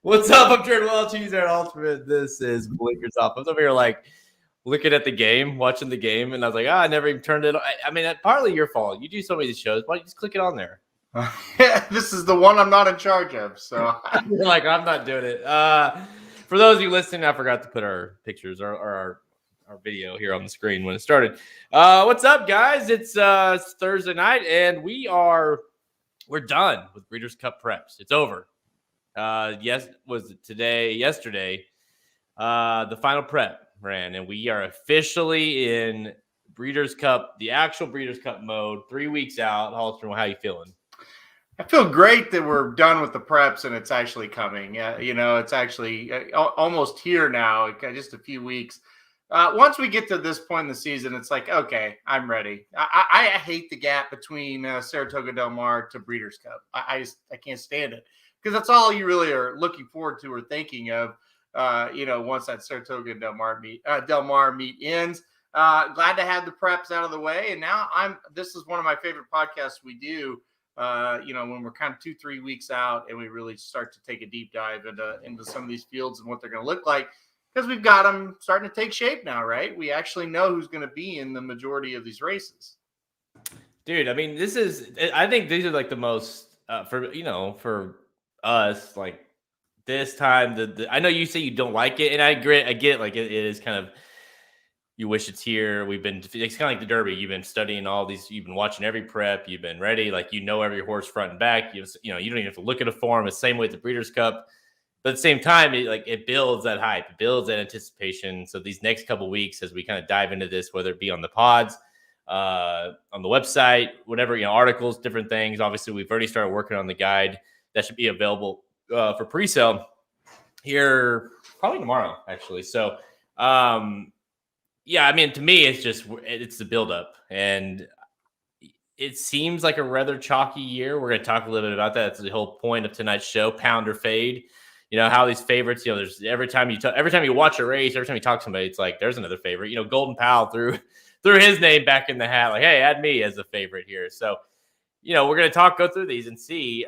What's up? I'm Jared Welch. He's our ultimate. This is Blinkers Off. I was over here like looking at the game, watching the game, and I was like, I never even turned it on. I mean, that's partly your fault. You do so many shows. Why don't you just click it on there? This is the one I'm not in charge of. So You're like, I'm not doing it. For those of you listening, I forgot to put our pictures or our video here on the screen when it started. What's up, guys? It's Thursday night, and we're done with Breeders' Cup preps. It's over. Yesterday, the final prep ran, and we are officially in Breeders' Cup, the actual Breeders' Cup mode, 3 weeks out. Holstrom, how you feeling? I feel great that we're done with the preps and it's actually coming. It's actually almost here now, just a few weeks. Once we get to this point in the season, it's like, okay, I'm ready. I hate the gap between Saratoga Del Mar to Breeders' Cup. I can't stand it because that's all you really are looking forward to or thinking of. Once that Saratoga Del Mar meet ends. Glad to have the preps out of the way, and now this is one of my favorite podcasts we do. When we're kind of 2-3 weeks out and we really start to take a deep dive into some of these fields and what they're going to look like, because we've got them starting to take shape now, right? We actually know who's going to be in the majority of these races. Dude, I mean, I think these are like the most, for us, like this time, I know you say you don't like it, and I agree. I get it. Like it is kind of, you wish it's here. It's kind of like the Derby. You've been studying all these. You've been watching every prep. You've been ready. Like, every horse front and back. You don't even have to look at a form. It's the same way with the Breeders' Cup. But at the same time, it builds that hype. It builds that anticipation. So these next couple of weeks, as we kind of dive into this, whether it be on the pods, on the website, whatever, articles, different things. Obviously, we've already started working on the guide that should be available for pre-sale here probably tomorrow, actually. So, yeah, I mean, to me, it's the buildup, and it seems like a rather chalky year. We're going to talk a little bit about that. That's the whole point of tonight's show, pound or fade. How these favorites, there's every time you watch a race, every time you talk to somebody, it's like there's another favorite. Golden Powell threw his name back in the hat, like, hey, add me as a favorite here. So, we're going to go through these and see.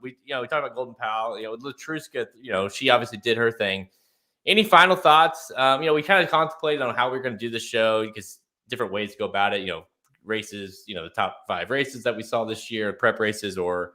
We talked about Golden Powell. Latruska, she obviously did her thing. Any final thoughts? We kind of contemplated on how we're going to do the show because different ways to go about it. Races. The top 5 races that we saw this year, prep races, or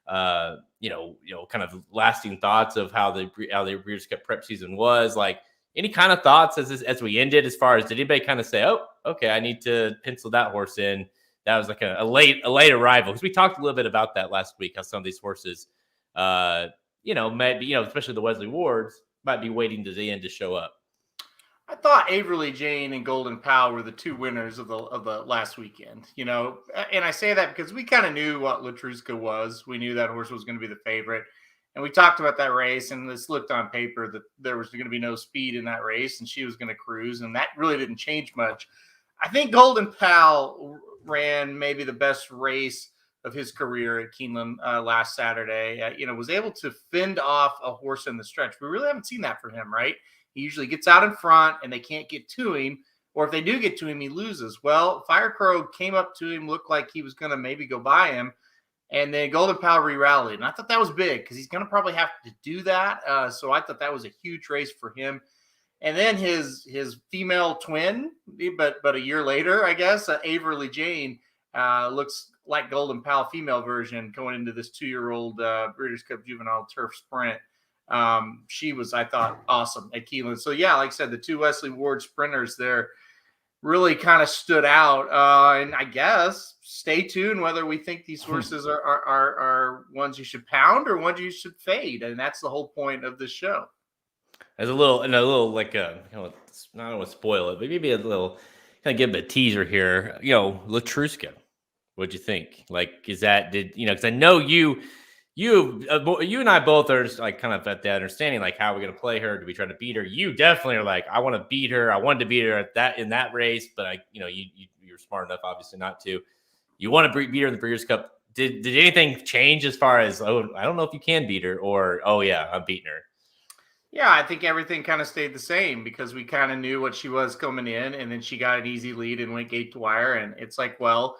kind of lasting thoughts of how the Breeders' Cup prep season was. Like, any kind of thoughts as we ended? As far as, did anybody kind of say, "Oh, okay, I need to pencil that horse in"? That was like a late arrival, because we talked a little bit about that last week. How some of these horses, maybe especially the Wesley Wards, might be waiting to the end to show up. I thought Averly Jane and Golden Powell were the 2 winners of the last weekend, and I say that because we kind of knew what Latruska was. We knew that horse was going to be the favorite, and we talked about that race, and this looked on paper that there was going to be no speed in that race, and she was going to cruise, and that really didn't change much. I think Golden Powell ran maybe the best race of his career at Keeneland last Saturday. Was able to fend off a horse in the stretch. We really haven't seen that from him, right? He usually gets out in front and they can't get to him, or if they do get to him, he loses. Well, Firecrow came up to him, looked like he was going to maybe go by him, and then Golden Powell re-rallied. And I thought that was big because he's going to probably have to do that. So I thought that was a huge race for him. And then his female twin, but a year later, I guess, Averly Jane, looks like Golden Powell female version going into this 2-year-old Breeders' Cup Juvenile Turf Sprint. She was, I thought, awesome at Keeneland. So, yeah, like I said, the 2 Wesley Ward sprinters there really kind of stood out. And I guess stay tuned whether we think these horses are ones you should pound or ones you should fade. And that's the whole point of this show. As a little like I don't want to spoil it, but maybe a little kind of give a teaser here. Latruska, what'd you think? Like, because I know you and I both are just like kind of at the understanding, like, how are we going to play her? Do we try to beat her? You definitely are like, I want to beat her. I wanted to beat her in that race, but you're smart enough, obviously, not to. You want to beat her in the Breeders' Cup. Did anything change as far as, oh, I don't know if you can beat her, or, oh yeah, I'm beating her? Yeah, I think everything kind of stayed the same because we kind of knew what she was coming in, and then she got an easy lead and went gate to wire. And it's like, well,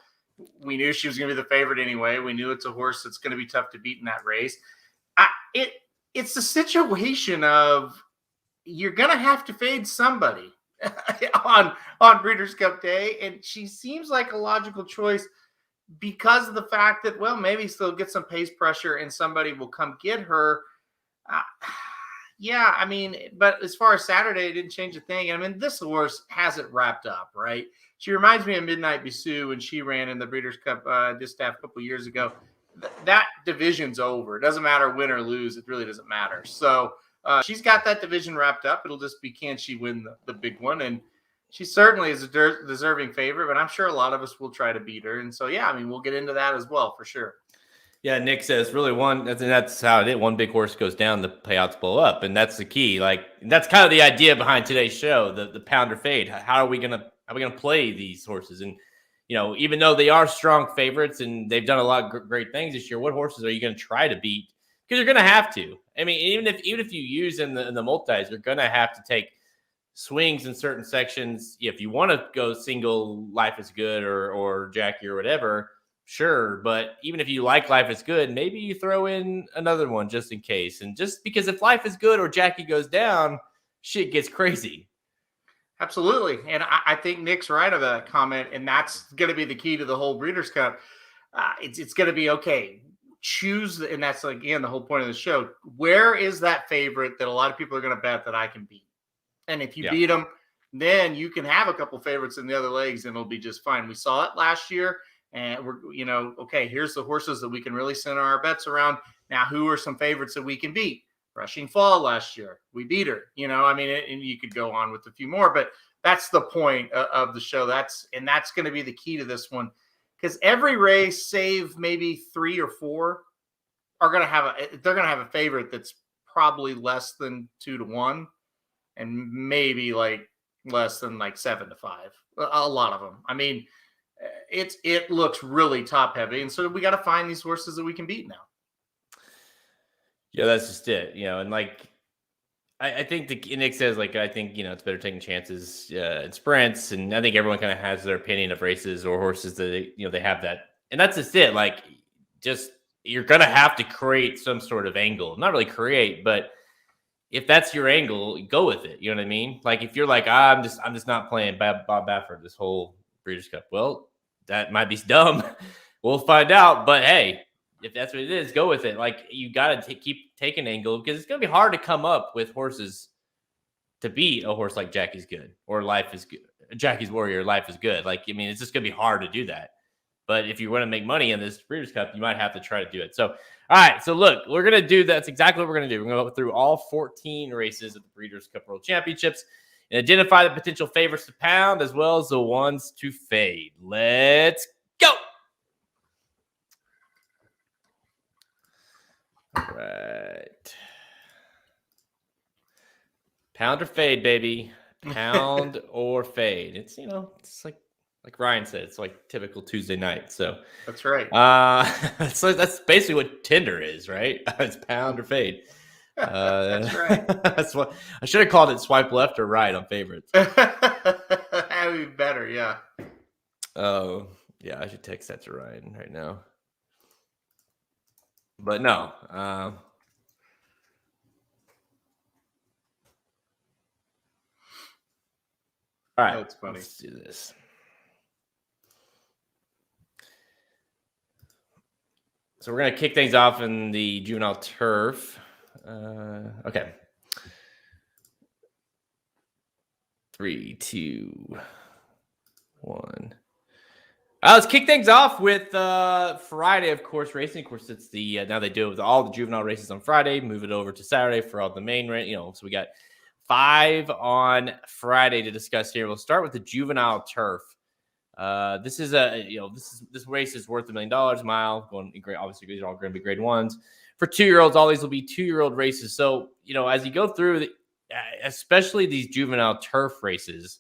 we knew she was going to be the favorite anyway. We knew it's a horse that's going to be tough to beat in that race. it's the situation of you're gonna have to fade somebody on Breeders' Cup Day, and she seems like a logical choice because of the fact that, well, maybe she'll get some pace pressure and somebody will come get her. Uh, yeah, I mean, but as far as Saturday, it didn't change a thing. I mean, this horse hasn't wrapped up, right? She reminds me of Midnight Bisou when she ran in the Breeders' Cup Distaff a couple years ago. That division's over. It doesn't matter win or lose. It really doesn't matter. So she's got that division wrapped up. It'll just be, can she win the big one? And she certainly is a deserving favorite, but I'm sure a lot of us will try to beat her. And so, yeah, I mean, we'll get into that as well for sure. Yeah, Nick says really that's how it is. One big horse goes down, the payouts blow up, and that's the key. Like that's kind of the idea behind today's show, the pounder fade. How are we gonna play these horses? And even though they are strong favorites and they've done a lot of great things this year, what horses are you going to try to beat? Because you're going to have to. I mean, even if you use in the multis, you're going to have to take swings in certain sections. If you want to go single, Life is Good or Jackie or whatever. Sure, but even if you like Life is Good, maybe you throw in another one just in case. And just because if Life is Good or Jackie goes down, shit gets crazy. Absolutely. And I think Nick's right of that comment. And that's going to be the key to the whole Breeders' Cup. It's going to be, okay, choose. And that's, again, the whole point of the show. Where is that favorite that a lot of people are going to bet that I can beat? And if you beat them, then you can have a couple favorites in the other legs and it'll be just fine. We saw it last year. And we're, okay, here's the horses that we can really center our bets around. Now, who are some favorites that we can beat? Rushing Fall last year, we beat her. I mean, and you could go on with a few more, but that's the point of the show. That's going to be the key to this one, because every race, save maybe 3 or 4, are going to have a favorite that's probably less than 2-1, and maybe like less than like 7-5. A lot of them. I mean, it looks really top heavy, and so we got to find these horses that we can beat now. Yeah, that's just it. And like I think Nick says, like, I think it's better taking chances in sprints, and I think everyone kind of has their opinion of races or horses that they have that, and that's just it. Like, just you're gonna have to create some sort of angle, not really create, but if that's your angle, go with it. You know what I mean? Like if you're like, I'm just not playing Bob Baffert this whole Breeders' Cup. Well, that might be dumb. We'll find out. But hey, if that's what it is, go with it. Like you got to keep taking angle because it's going to be hard to come up with horses to beat a horse like Jackie's Good or Life is Good. Jackie's Warrior, Life is Good. Like, I mean, it's just going to be hard to do that. But if you want to make money in this Breeders' Cup, you might have to try to do it. So, all right. So, look, we're going to do that's exactly what we're going to do. We're going to go through all 14 races at the Breeders' Cup World Championships and identify the potential favorites to pound as well as the ones to fade. Let's go. All right. Pound or fade, baby. Pound or fade. It's, it's like Ryan said, it's like typical Tuesday night. So that's right. So that's basically what Tinder is, right? It's pound or fade. That's right. That's what I should have called it. Swipe left or right on favorites. That would be better, yeah. Oh, yeah. I should text that to Ryan right now. But no. All right, that's funny. Let's do this. So we're going to kick things off in the Juvenile turf. Okay. 3, 2, 1. Let's kick things off with Friday, of course, racing. Of course, it's the now they do it with all the Juvenile races on Friday. Move it over to Saturday for all the main race. So we got 5 on Friday to discuss here. We'll start with the Juvenile turf. This is this race is worth $1 million a mile. Going great, obviously these are all going to be grade 1s for 2-year-olds. All these will be 2-year-old races. So as you go through, especially these Juvenile turf races,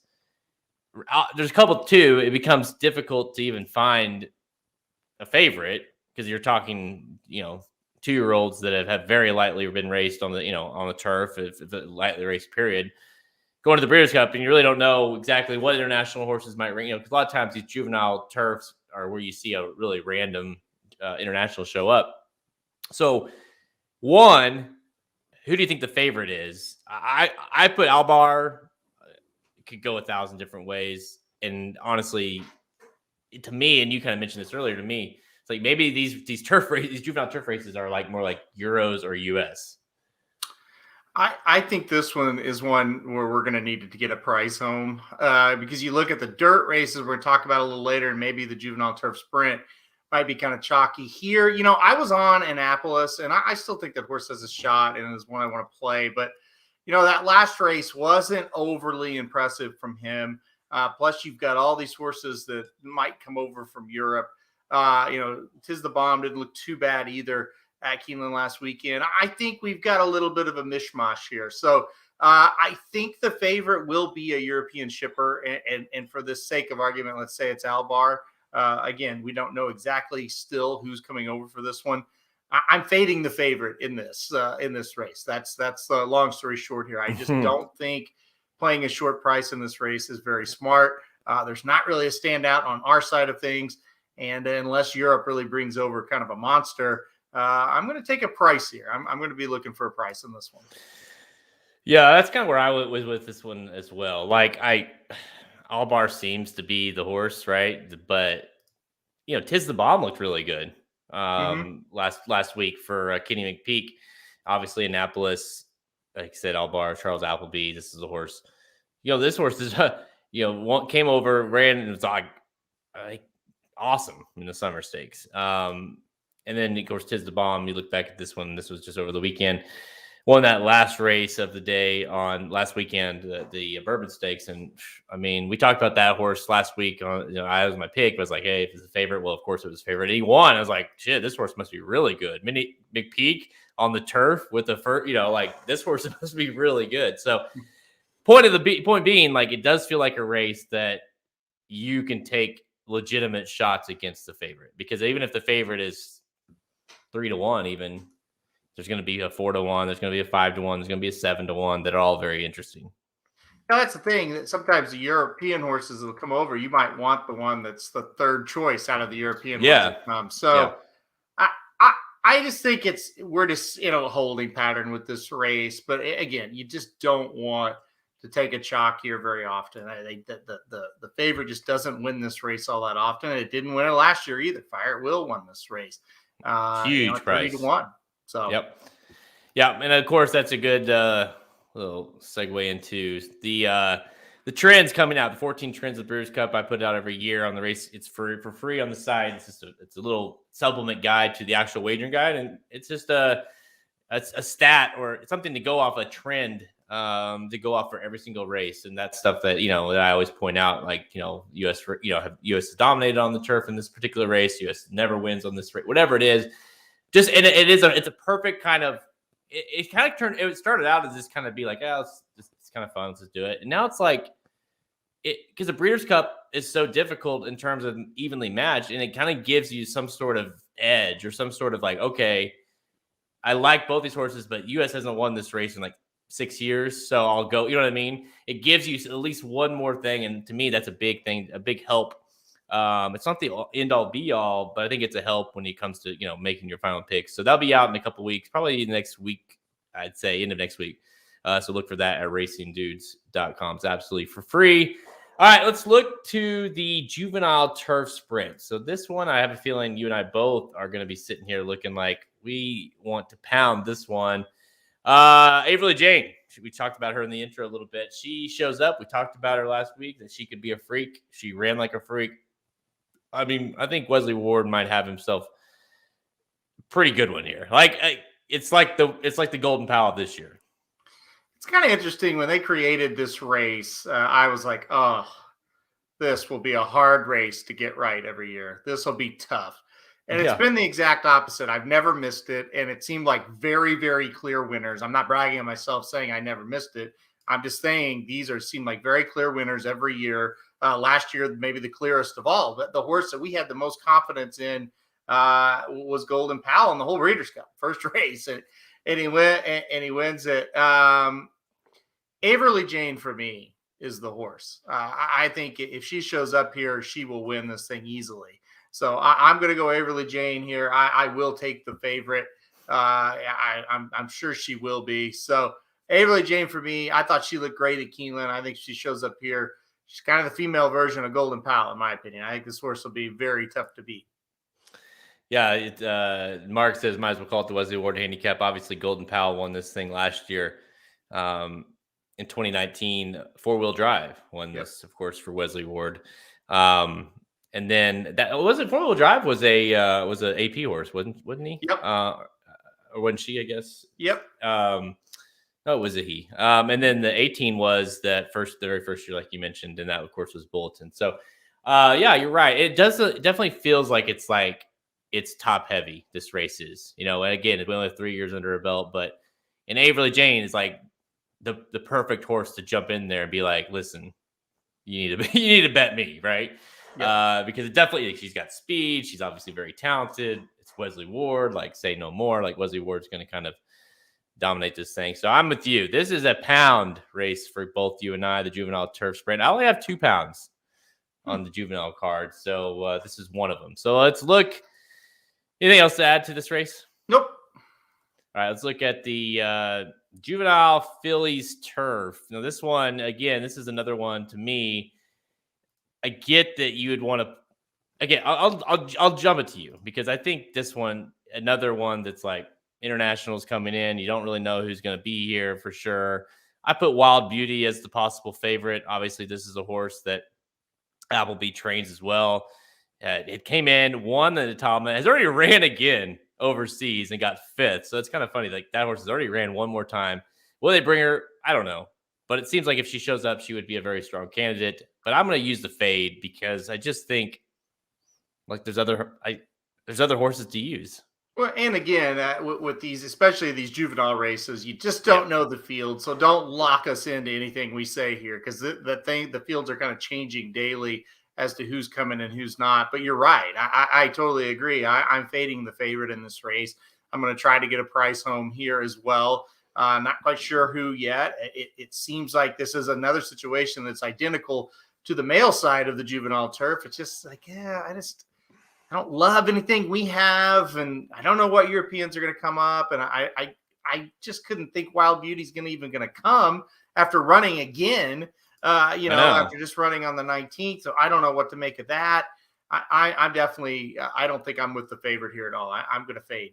there's a couple too. It becomes difficult to even find a favorite because you're talking 2-year-olds that have very lightly been raced on the on the turf, if a lightly raced period. Going to the Breeders' Cup, and you really don't know exactly what international horses might ring. Because a lot of times these Juvenile turfs are where you see a really random international show up. So, one, who do you think the favorite is? I put Albar. It could go 1,000 different ways, and honestly, to me, and you kind of mentioned this earlier to me, it's like maybe these turf races, these juvenile turf races are like more like Euros or US. I think this one is one where we're going to need to get a price home because you look at the dirt races we're going to talk about a little later, and maybe the juvenile turf sprint might be kind of chalky here. You know, I was on Annapolis, and I still think that horse has a shot and is one I want to play. But, you know, that last race wasn't overly impressive from him. Plus, you've got all these horses that might come over from Europe. You know, Tis the Bomb didn't look too bad either at Keeneland last weekend. I think we've got a little bit of a mishmash here. So I think the favorite will be a European shipper. And for the sake of argument, let's say it's Albar. Again, we don't know exactly still who's coming over for this one. I'm fading the favorite in this race. That's the long story short here. I just don't think playing a short price in this race is very smart. There's not really a standout on our side of things. And unless Europe really brings over kind of a monster, I'm going to take a price here. I'm going to be looking for a price in this one. Yeah, that's kind of where I was with this one as well. Like Albar seems to be the horse, right? But you know, Tis the Bomb looked really good last week for Kenny McPeak. Obviously, Annapolis, like I said, Albar, Charles Appleby. This is a horse. You know, this horse is came over, ran, and was like awesome in the summer stakes. And then, of course, Tis the Bomb. You look back at this one. This was just over the weekend. Won that last race of the day on last weekend, the Bourbon Stakes. And, I mean, we talked about that horse last week. I was my pick. I was like, hey, if it's a favorite, well, of course it was a favorite. And he won. I was like, shit, this horse must be really good. Mini McPeak on the turf with the first, like this horse must be really good. So point being, like, it does feel like a race that you can take legitimate shots against the favorite, because even if the favorite is 3-1, even there's going to be a 4-1, there's going to be a 5-1, there's going to be a 7-1 that are all very interesting. Now, that's the thing, that sometimes the European horses will come over. You might want the one that's the third choice out of the European ones. So I just think we're just in a holding pattern with this race. But again, you just don't want to take a chalk here very often. The favorite just doesn't win this race all that often. It didn't win it last year either. Fire Will won this race. Huge price. 30-1. So yeah, and of course that's a good little segue into the trends coming out. The 14 trends of the Brewers Cup I put out every year on the race. It's for free on the side. It's just it's a little supplement guide to the actual wagering guide, and it's just a stat or something to go off, a trend to go off for every single race. And that's stuff that that I always point out, like US US is dominated on the turf in this particular race. US never wins on this race, whatever it is. Just and it's a perfect kind of it kind of turned. It started out as just kind of be like, it's kind of fun, let's just do it. And now it's like because the Breeders' Cup is so difficult in terms of evenly matched, and it kind of gives you some sort of edge or some sort of like, okay, I like both these horses, but US hasn't won this race in like 6 years, so I'll go. You know what I mean? It gives you at least one more thing, and to me, that's a big thing, a big help. It's not the end all be all, but I think it's a help when it comes to making your final picks. So that'll be out in a couple weeks, probably next week. I'd say end of next week. So look for that at racingdudes.com. It's absolutely for free. All right, let's look to the Juvenile Turf Sprint. So this one, I have a feeling you and I both are going to be sitting here looking like we want to pound this one. Averly Jane, we talked about her in the intro a little bit. She shows up. We talked about her last week that she could be a freak. She ran like a freak. I mean, I think Wesley Ward might have himself a pretty good one here. Like it's like the Golden Pal of this year. It's kind of interesting when they created this race. I was like, oh, this will be a hard race to get right every year. This will be tough. And it's been the exact opposite. I've never missed it. And it seemed like very, very clear winners. I'm not bragging on myself saying I never missed it. I'm just saying seem like very clear winners every year. Last year, maybe the clearest of all. But the horse that we had the most confidence in was Golden Pal in the whole Breeders' Cup, first race. And he wins it. Averly Jane, for me, is the horse. I think if she shows up here, she will win this thing easily. So I'm going to go Averly Jane here. I will take the favorite. I'm sure she will be. So Averly Jane for me, I thought she looked great at Keeneland. I think she shows up here. She's kind of the female version of Golden Pal, in my opinion. I think this horse will be very tough to beat. Yeah, Mark says might as well call it the Wesley Award handicap. Obviously, Golden Powell won this thing last year. In 2019, four-wheel drive won this, of course, for Wesley Ward. And then that wasn't four-wheel drive was a AP horse, wasn't he? Yep. Or wasn't she? I guess. Yep. No, it was a he. And then the 18 was the very first year, like you mentioned, and that of course was Bulletin. So, yeah, you're right. It definitely feels like it's top heavy. This race is, and again, we only have 3 years under a belt, but and Averly Jane is like the perfect horse to jump in there and be like, listen, you need to bet me, right? Yep. Because it definitely, she's got speed. She's obviously very talented. It's Wesley Ward. Like, say no more. Like, Wesley Ward's going to kind of dominate this thing. So I'm with you. This is a pound race for both you and I, the Juvenile Turf Sprint. I only have 2 pounds on the Juvenile card. So this is one of them. So let's look. Anything else to add to this race? Nope. All right, let's look at the Juvenile fillies turf. Now, this one, again, this is another one to me. I get that you would want to. Again, I'll jump it to you because I think this one, another one that's like internationals coming in. You don't really know who's going to be here for sure. I put Wild Beauty as the possible favorite. Obviously, this is a horse that Appleby trains as well. It came in, won the Atama, has already ran again overseas and got 5th. So it's kind of funny. Like, that horse has already ran one more time. Will they bring her? I don't know. But it seems like if she shows up, she would be a very strong candidate. But I'm going to use the fade because I just think like there's other horses to use. Well, and again, with these, especially these juvenile races, you just don't know the field. So don't lock us into anything we say here because the fields are kind of changing daily as to who's coming and who's not. But you're right. I totally agree. I'm fading the favorite in this race. I'm going to try to get a price home here as well. Not quite sure who yet. It seems like this is another situation that's identical to the male side of the juvenile turf. It's just like, I don't love anything we have, and I don't know what Europeans are going to come up, and I just couldn't think Wild Beauty's even going to come after running again. After just running on the 19th. So I don't know what to make of that. I'm definitely, I don't think I'm with the favorite here at all. I'm going to fade.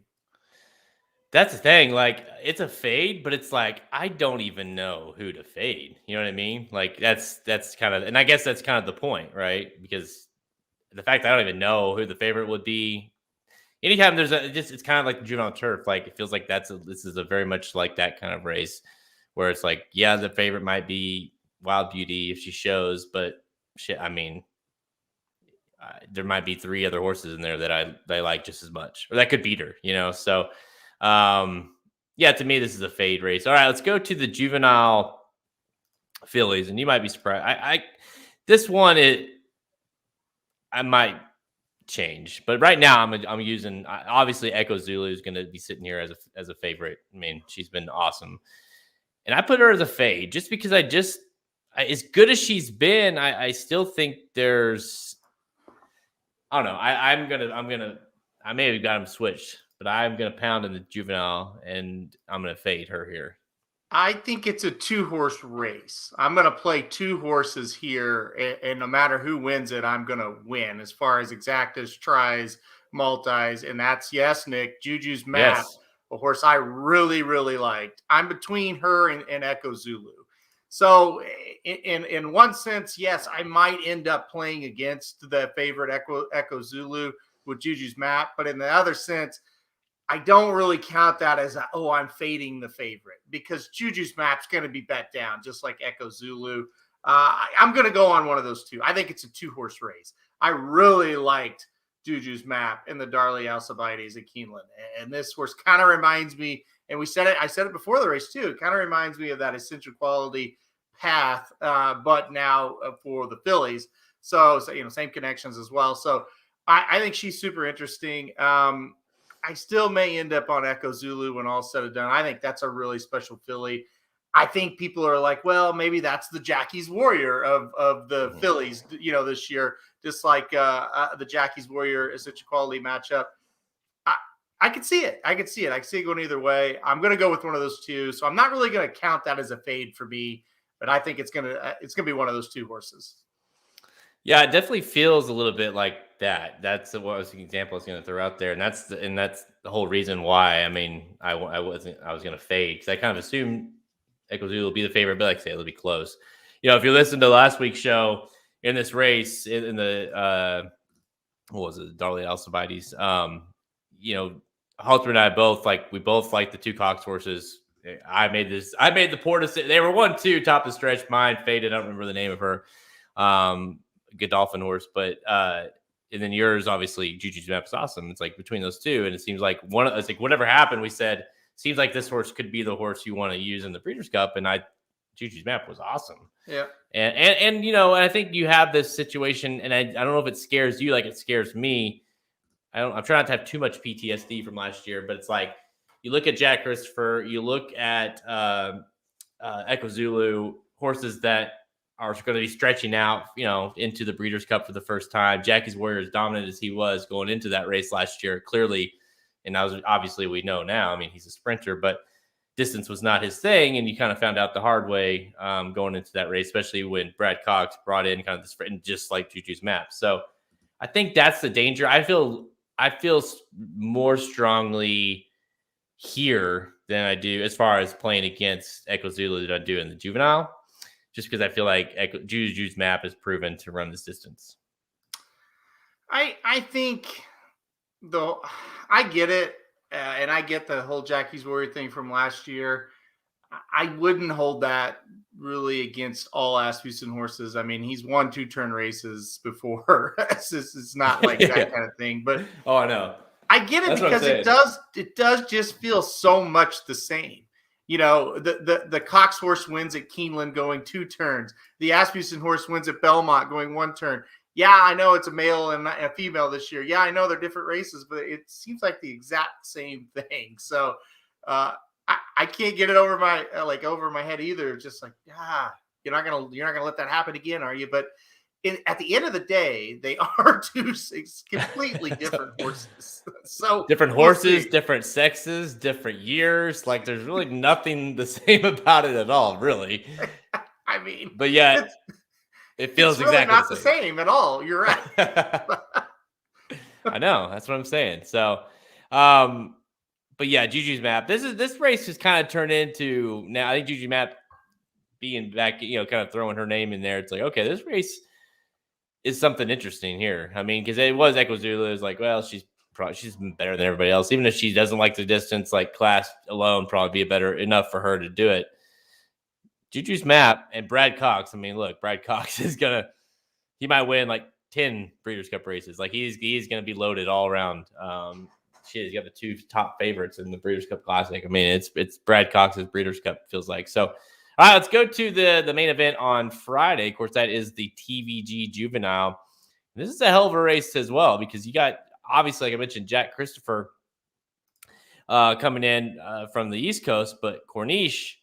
That's the thing. Like, it's a fade, but it's like, I don't even know who to fade. You know what I mean? Like, that's kind of, and I guess that's kind of the point, right? Because the fact that I don't even know who the favorite would be, anytime there's it's kind of like the juvenile turf. Like, it feels like this is a very much like that kind of race where it's like, yeah, the favorite might be Wild Beauty if she shows, but shit, I mean, there might be 3 other horses in there that I like just as much, or that could beat her, So, yeah, to me, this is a fade race. All right, let's go to the juvenile fillies, and you might be surprised. This one, I might change, but right now I'm using obviously Echo Zulu is going to be sitting here as a favorite. I mean, she's been awesome, and I put her as a fade just because as good as she's been, I still think there's, I don't know. I may have got him switched, but I'm going to pound in the juvenile and I'm going to fade her here. I think it's a 2-horse race. I'm going to play 2 horses here, and no matter who wins it, I'm going to win as far as exactas, tries, multis, and that's, yes, Nick, Juju's Map, a horse I really, really liked. I'm between her and Echo Zulu. So in one sense, yes, I might end up playing against the favorite Echo Zulu with Juju's Map. But in the other sense, I don't really count that as, I'm fading the favorite because Juju's Map's going to be bet down just like Echo Zulu. I'm going to go on one of those 2. I think it's a 2-horse race. I really liked Juju's Map in the Darley Alcibiades at Keeneland. And this horse kind of reminds me, and I said it before the race too, it kind of reminds me of that Essential Quality Path, but now for the fillies. So same connections as well. So I think she's super interesting. I still may end up on Echo Zulu when all's said and done. I think that's a really special filly. I think people are like, well, maybe that's the Jackie's Warrior of the fillies, this year, just like the Jackie's Warrior Essential Quality matchup. I could see it. I could see it going either way. I'm going to go with one of those two. So I'm not really going to count that as a fade for me, but I think it's going to be one of those two horses. Yeah, it definitely feels a little bit like that. That's what was the example I was going to throw out there, and that's the whole reason why. I mean, I was going to fade because I kind of assumed Equazulu will be the favorite, but like I say, it'll be close. If you listen to last week's show in this race in the what was it, Darley Alcibiades, Halter and I both like the two Cox horses. I made the poor decision. They were 1-2 top of the stretch. Mine faded. I don't remember the name of her. Godolphin horse, but and then yours obviously Juju's Map is awesome. It's like between those two, and it seems like it's like whatever happened, we said seems like this horse could be the horse you want to use in the Breeders' Cup, and Juju's Map was awesome. Yeah, and I think you have this situation, and I don't know if it scares you like it scares me. I'm trying not to have too much PTSD from last year, but it's like you look at Jack Christopher, you look at Equazulu, horses that are going to be stretching out, into the Breeders' Cup for the first time. Jackie's Warrior, as dominant as he was going into that race last year, clearly, and obviously we know now. I mean, he's a sprinter, but distance was not his thing, and you kind of found out the hard way going into that race, especially when Brad Cox brought in kind of the sprint, just like Juju's Map. So I think that's the danger. I feel more strongly here than I do as far as playing against Equazulu than I do in the Juvenile, just because I feel like Juju's Map is proven to run this distance. I think, though, I get it, and I get the whole Jackie's Warrior thing from last year. I wouldn't hold that really against all Asmussen horses. I mean, he's won 2-turn races before. It's not like that kind of thing. But I know. I get it. That's because it does just feel so much the same. The Cox horse wins at Keeneland going 2 turns. The Asmussen horse wins at Belmont going 1 turn. Yeah, I know it's a male and a female this year. Yeah, I know they're different races, but it seems like the exact same thing. So I can't get it over my head either. Just like, you're not gonna let that happen again, are you? But at the end of the day, they are 2 completely different horses. So different horses, different sexes, different years. Like there's really nothing the same about it at all, really. I mean, but yeah, it feels really exactly not the same at all. You're right. I know, that's what I'm saying. So, but yeah, Juju's Map. This race has kind of turned into now. I think Juju's Map being back, kind of throwing her name in there. It's like, okay, this race is something interesting here. I mean, because it was Equazulu. It's like, well, she's been better than everybody else, even if she doesn't like the distance. Like class alone, probably be better enough for her to do it. Juju's Map and Brad Cox. I mean, look, Brad Cox he might win like 10 Breeders' Cup races. Like he's going to be loaded all around. He's got the 2 top favorites in the Breeders' Cup Classic. I mean, it's Brad Cox's Breeders' Cup, feels like. So, all right, let's go to the main event on Friday. Of course, that is the TVG Juvenile. This is a hell of a race as well because you got, obviously, like I mentioned, Jack Christopher coming in from the East Coast, but Corniche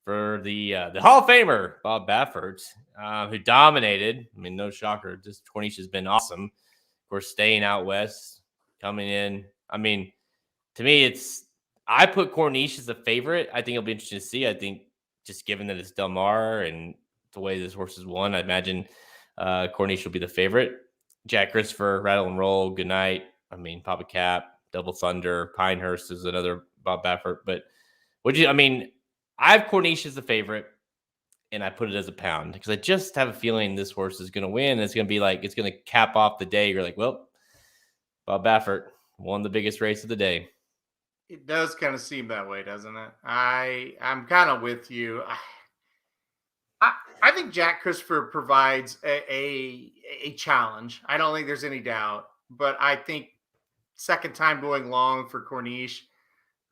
for the Hall of Famer, Bob Baffert, who dominated. I mean, no shocker. Just Corniche has been awesome. Of course, staying out west, coming in. I mean, to me, I put Corniche as a favorite. I think it'll be interesting to see. I think just given that it's Del Mar and the way this horse has won, I imagine Corniche will be the favorite. Jack Christopher, Rattle and Roll, Good Night. I mean, Papa Cap, Double Thunder, Pinehurst is another Bob Baffert. But I have Corniche as the favorite, and I put it as a pound because I just have a feeling this horse is going to win. It's going to be like, it's going to cap off the day. You're like, well, Bob Baffert won the biggest race of the day. It does kind of seem that way, doesn't it? I'm kind of with you. I think Jack Christopher provides a challenge. I don't think there's any doubt, but I think second time going long for Corniche,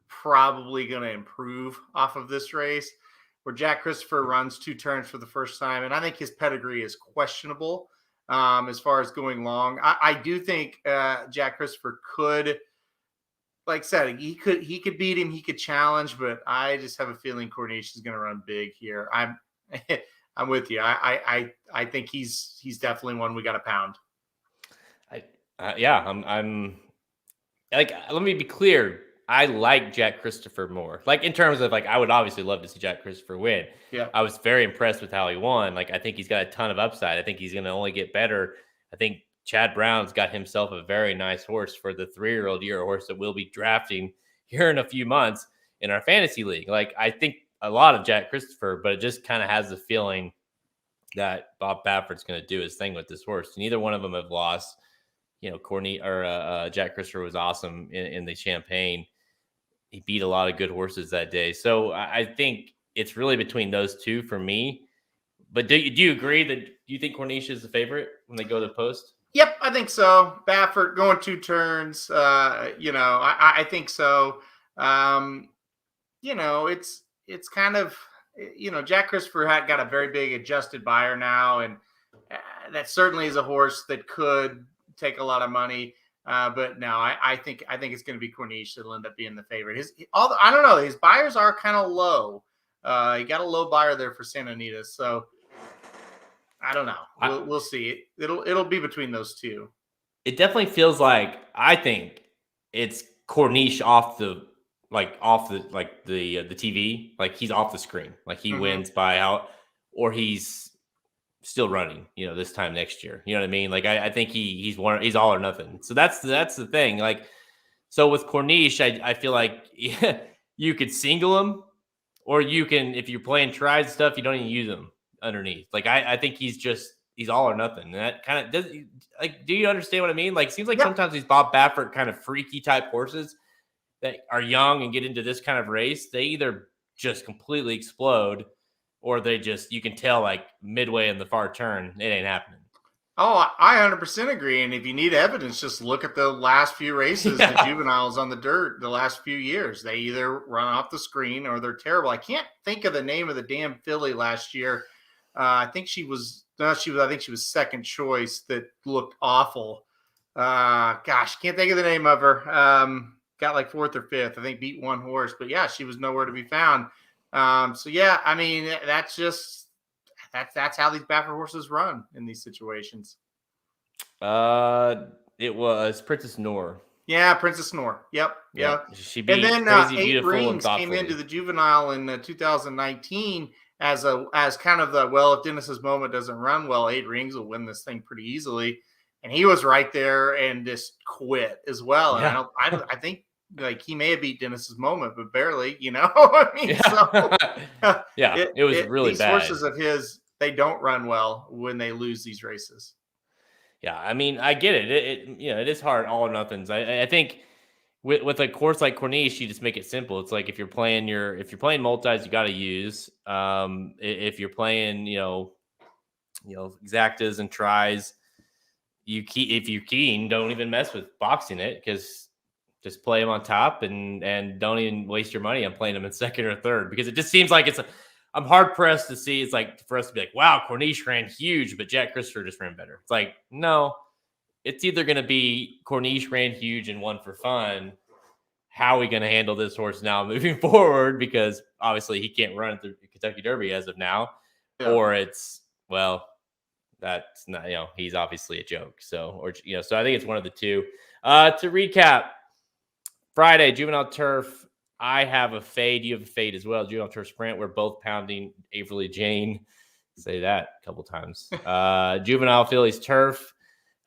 probably going to improve off of this race where Jack Christopher runs 2 turns for the first time. And I think his pedigree is questionable as far as going long. I do think Jack Christopher could, like I said, he could beat him. He could challenge, but I just have a feeling Corniche is going to run big here. I'm with you. I think he's definitely one we got to pound. I'm like, let me be clear. I like Jack Christopher more. Like, in terms of, like, I would obviously love to see Jack Christopher win. Yeah. I was very impressed with how he won. Like, I think he's got a ton of upside. I think he's going to only get better. I think Chad Brown's got himself a very nice horse for the 3-year-old year, a horse that we'll be drafting here in a few months in our fantasy league. Like, I think a lot of Jack Christopher, but it just kind of has the feeling that Bob Baffert's going to do his thing with this horse. Neither one of them have lost. Courtney or Jack Christopher was awesome in the Champagne. He beat a lot of good horses that day. So I think it's really between those two for me. But do you agree that you think Corniche is the favorite when they go to the post? Yep, I think so. Baffert going 2 turns. I think so. It's kind of, Jack Christopher got a very big adjusted buyer now, and that certainly is a horse that could take a lot of money. But no, I think it's going to be Corniche that'll end up being the favorite. I don't know. His buyers are kind of low. He got a low buyer there for Santa Anita, so I don't know. We'll see. It'll be between those two. It definitely feels like, I think it's Corniche off the TV. Like, he's off the screen. Like, he wins by out, or he's still running, this time next year. You know what I mean? Like, I think he's all or nothing. So that's the thing. Like, so with Corniche, I feel like you could single him, or you can, if you're playing tries and stuff, you don't even use him underneath. Like, I think he's all or nothing. And that kind of does, like, do you understand what I mean? Like, it seems like sometimes these Bob Baffert kind of freaky type horses that are young and get into this kind of race, they either just completely explode, or they just, you can tell, like, midway in the far turn, it ain't happening. Oh, I 100% agree. And if you need evidence, just look at the last few races, the juveniles on the dirt, the last few years. They either run off the screen or they're terrible. I can't think of the name of the damn filly last year. I think she was second choice that looked awful. Gosh, can't think of the name of her. Got like 4th or 5th. I think beat one horse, but yeah, she was nowhere to be found. So yeah, I mean, that's how these Baffert horses run in these situations. It was Princess Noor. Yeah, Princess Noor. Yep. Yeah. She beat and then Crazy Eight Beautiful Rings and came into the juvenile in 2019 as kind of the, well, if Dennis's moment doesn't run well, 8 Rings will win this thing pretty easily. And he was right there and just quit as well. And I think, like, he may have beat Dennis's moment, but barely, I mean, it was really these bad. Horses of his, they don't run well when they lose these races. Yeah, I mean, I get it. It is hard, all or nothings. I think with a course like Corniche, you just make it simple. It's like, if you're playing multis, you got to use. If you're playing, exactas and tries, if you're keen, don't even mess with boxing it, because just play them on top and don't even waste your money on playing them in second or third, because it just seems like I'm hard pressed to see. It's like, for us to be like, wow, Corniche ran huge, but Jack Christopher just ran better. It's like, no, it's either going to be Corniche ran huge and won for fun. How are we going to handle this horse now moving forward? Because obviously he can't run at the Kentucky Derby as of now, or it's, well, that's not, he's obviously a joke. So I think it's one of the two. To recap, Friday, Juvenile Turf. I have a fade. You have a fade as well. Juvenile Turf Sprint. We're both pounding Averly Jane. Say that a couple times. Juvenile Fillies Turf.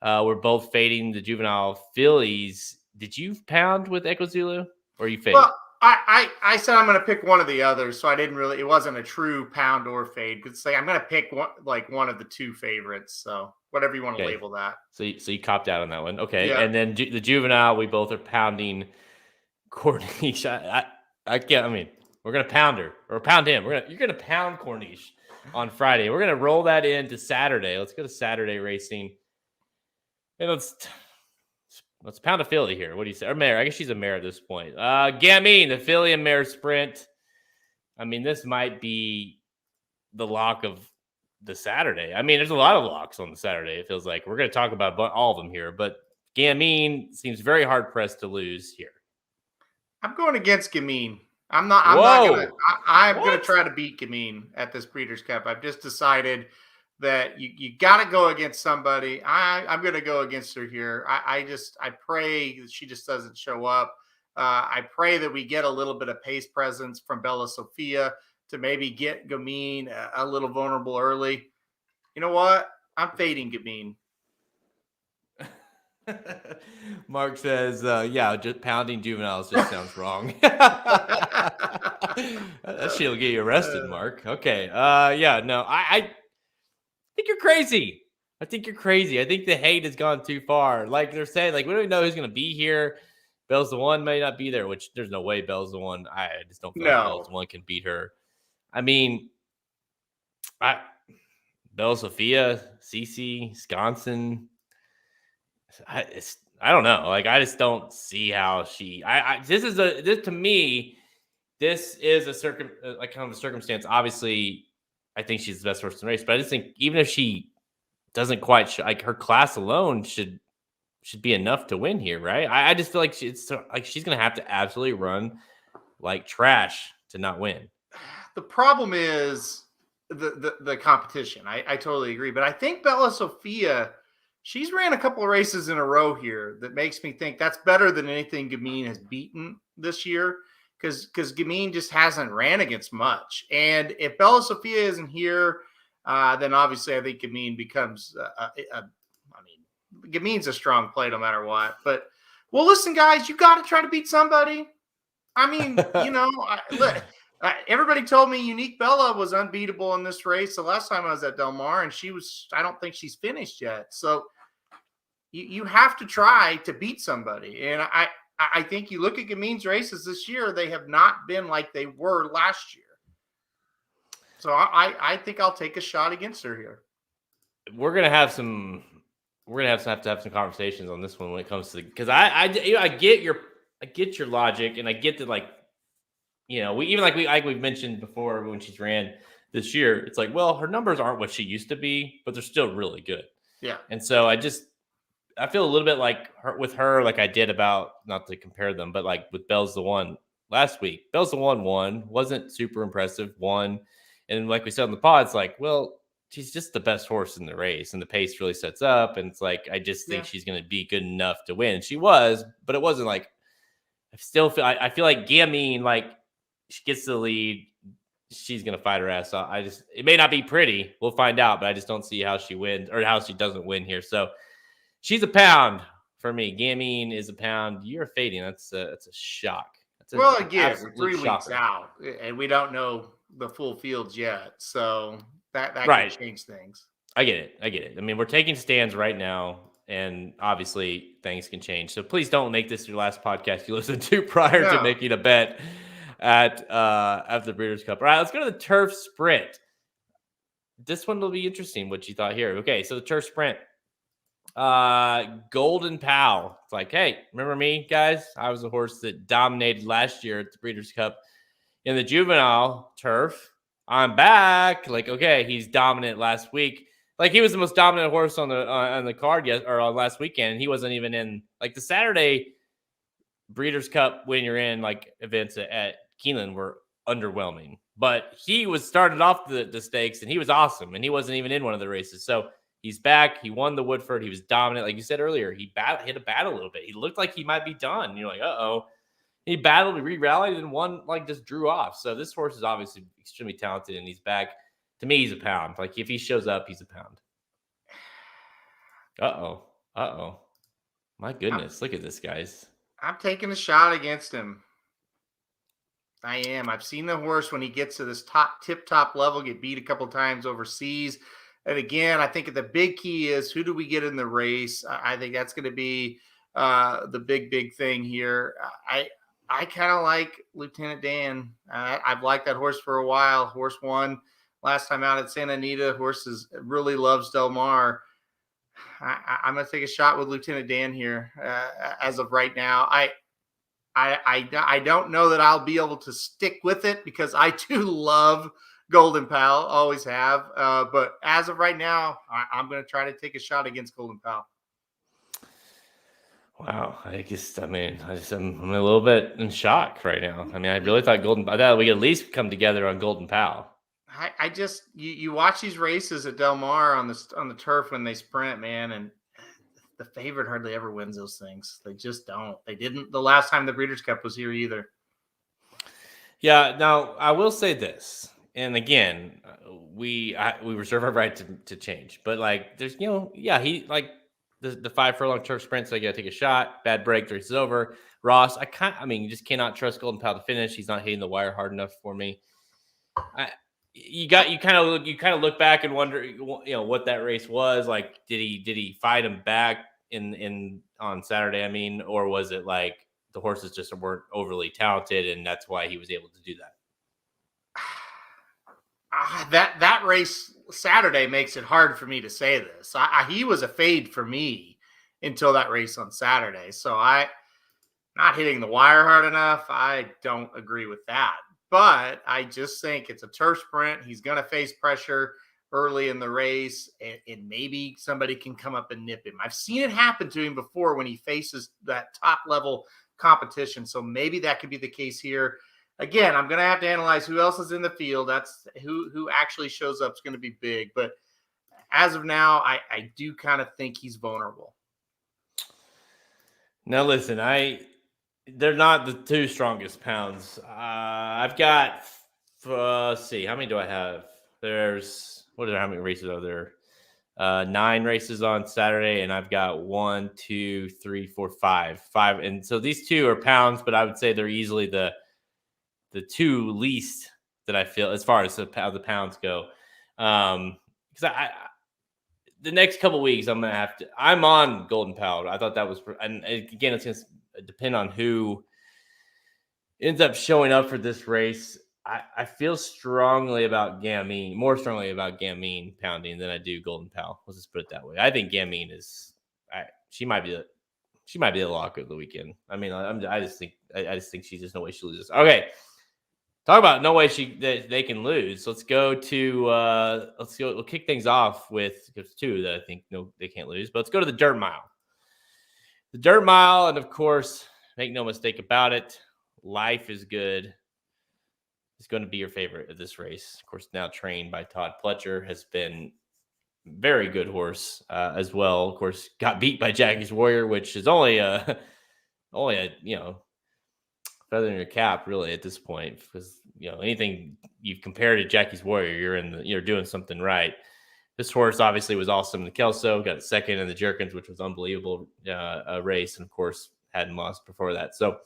We're both fading the Juvenile Fillies. Did you pound with Echo Zulu, or you fade? Well, I said I'm going to pick one of the others, so I didn't really. It wasn't a true pound or fade. Because I'm going to pick one of the two favorites. So whatever you want to label that. So you copped out on that one, okay? Yeah. And then the Juvenile, we both are pounding Corniche. I can't. I mean, we're gonna pound her or pound him. You're gonna pound Corniche on Friday. We're gonna roll that into Saturday. Let's go to Saturday racing. And let's pound a filly here. What do you say? Or mare? I guess she's a mare at this point. Gamine, the filly and mare sprint. I mean, this might be the lock of the Saturday. I mean, there's a lot of locks on the Saturday. It feels like we're gonna talk about all of them here, but Gamine seems very hard pressed to lose here. I'm going against Gamine. I'm not gonna try to beat Gamine at this Breeders' Cup. I've just decided that you got to go against somebody. I'm going to go against her here. I pray that she just doesn't show up. I pray that we get a little bit of pace presence from Bella Sophia to maybe get Gamine a little vulnerable early. You know what? I'm fading Gamine. Mark says, yeah, just pounding juveniles just sounds wrong. That shit'll get you arrested, Mark. Okay. Yeah, no, I think you're crazy. I think you're crazy. I think the hate has gone too far. Like they're saying, like, we don't even know who's gonna be here. Bell's the one may not be there, which there's no way Bell's the one. I just don't feel like Bell's No. the one can beat her. I mean, Bella Sophia, Cece, Wisconsin. I don't know. Like I just don't see how she. This to me. This is like kind of a circumstance. Obviously, I think she's the best horse in the race, but I just think even if she doesn't quite like her class alone should be enough to win here, right? I just feel like she's gonna have to absolutely run like trash to not win. The problem is the competition. I totally agree, but I think Bella Sophia, she's ran a couple of races in a row here that makes me think that's better than anything Gamine has beaten this year, because Gamine just hasn't ran against much. And if Bella Sophia isn't here, then obviously I think Gamine becomes Gamine's a strong play no matter what. But well, listen, guys, you got to try to beat somebody. I mean, everybody told me Unique Bella was unbeatable in this race the last time I was at Del Mar, and I don't think she's finished yet. So you have to try to beat somebody. And I think you look at Gamine's races this year, they have not been like they were last year. So I think I'll take a shot against her here. We're gonna have to have some conversations on this one when it comes to, because I get your logic, and I get that, like, we've mentioned before when she's ran this year, it's like, well, her numbers aren't what she used to be, but they're still really good. Yeah. And so I feel a little bit like her, like I did about, not to compare them, but like with Bell's the One last week. Bell's the One wasn't super impressive, won. And like we said on the pod, it's like, well, she's just the best horse in the race, and the pace really sets up. And it's like, I just think she's going to be good enough to win. She was, but it wasn't like, I feel like Gamine, like, she gets the lead, she's going to fight her ass off. It may not be pretty. We'll find out, but I just don't see how she wins or how she doesn't win here. So she's a pound for me. Gamine is a pound. You're fading. That's a shock. Well, again, we're 3 weeks out, and we don't know the full fields yet. So that right. can change things. I get it. I mean, we're taking stands right now, and obviously things can change. So please don't make this your last podcast you listen to prior to making a bet at the Breeders' Cup. All right, let's go to the Turf Sprint. This one will be interesting, what you thought here. Okay, so the Turf Sprint. Golden Pal. It's like, hey, remember me, guys? I was a horse that dominated last year at the Breeders' Cup in the Juvenile turf. I'm back. Like, okay, he's dominant last week. Like, he was the most dominant horse on the card on last weekend, and he wasn't even in, like, the Saturday Breeders' Cup when you're in, like, events at Keeneland were underwhelming. But he was started off the stakes, and he was awesome, and he wasn't even in one of the races. So he's back. He won the Woodford. He was dominant. Like you said earlier, he hit a battle a little bit. He looked like he might be done. And you're like, uh-oh. He battled, he re-rallied, and one, like, just drew off. So this horse is obviously extremely talented, and he's back. To me, he's a pound. Like, if he shows up, he's a pound. Uh-oh. My goodness. Look at this, guys. I'm taking a shot against him. I am. I've seen the horse when he gets to this tip-top level get beat a couple times overseas. And again, I think the big key is, who do we get in the race? I think that's going to be the big thing here. I kind of like Lieutenant Dan. I've liked that horse for a while. Horse won last time out at Santa Anita. Horse really loves Del Mar. I'm going to take a shot with Lieutenant Dan here as of right now. I don't know that I'll be able to stick with it, because I do love Golden Pal, always have. But as of right now, I'm going to try to take a shot against Golden Pal. Wow. I'm a little bit in shock right now. I mean, I really thought we could at least come together on Golden Pal. I just you watch these races at Del Mar on the turf when they sprint, man, and the favorite hardly ever wins those things. They just don't. They didn't the last time the Breeders' Cup was here either. Yeah. Now I will say this, and again, we reserve our right to change. But like, there's yeah, he like the 5 furlong turf sprint, so you got to take a shot. Bad break, the race is over. Ross, I mean, you just cannot trust Golden Pal to finish. He's not hitting the wire hard enough for me. You kind of look back and wonder, what that race was like. Did he fight him back in on Saturday? I mean, or was it like the horses just weren't overly talented, and that's why he was able to do that? That race Saturday makes it hard for me to say this. He was a fade for me until that race on Saturday. So not hitting the wire hard enough. I don't agree with that. But I just think it's a turf sprint. He's going to face pressure early in the race, and maybe somebody can come up and nip him. I've seen it happen to him before when he faces that top level competition. So maybe that could be the case here. Again, I'm going to have to analyze who else is in the field. That's who actually shows up is going to be big. But as of now, I do kind of think he's vulnerable. Now, listen, they're not the 2 strongest pounds. I've got, let's see, how many do I have? How many races are there? 9 races on Saturday, and I've got 1, 2, 3, 4, 5. And so these 2 are pounds, but I would say they're easily the 2 least that I feel as far as the pounds go. Because the next couple weeks I'm on Golden Pal. I thought that was, and again, it's going to depend on who ends up showing up for this race. I feel more strongly about Gamine pounding than I do Golden Pal. Let's just put it that way. I think Gamine she might be the lock of the weekend. I mean, I just think she's just no way she loses. Okay, talk about no way they can lose. Let's go to we'll kick things off with 2 that I think they can't lose. But let's go to the Dirt Mile. The Dirt Mile, and of course, make no mistake about it, Life is Good is going to be your favorite of this race. Of course, now trained by Todd Pletcher, has been very good horse as well. Of course, got beat by Jackie's Warrior, which is only a feather in your cap, really, at this point, because anything you've compared to Jackie's Warrior, you're doing something right. This horse obviously was awesome in the Kelso, got second in the Jerkins, which was unbelievable race, and of course hadn't lost before that. So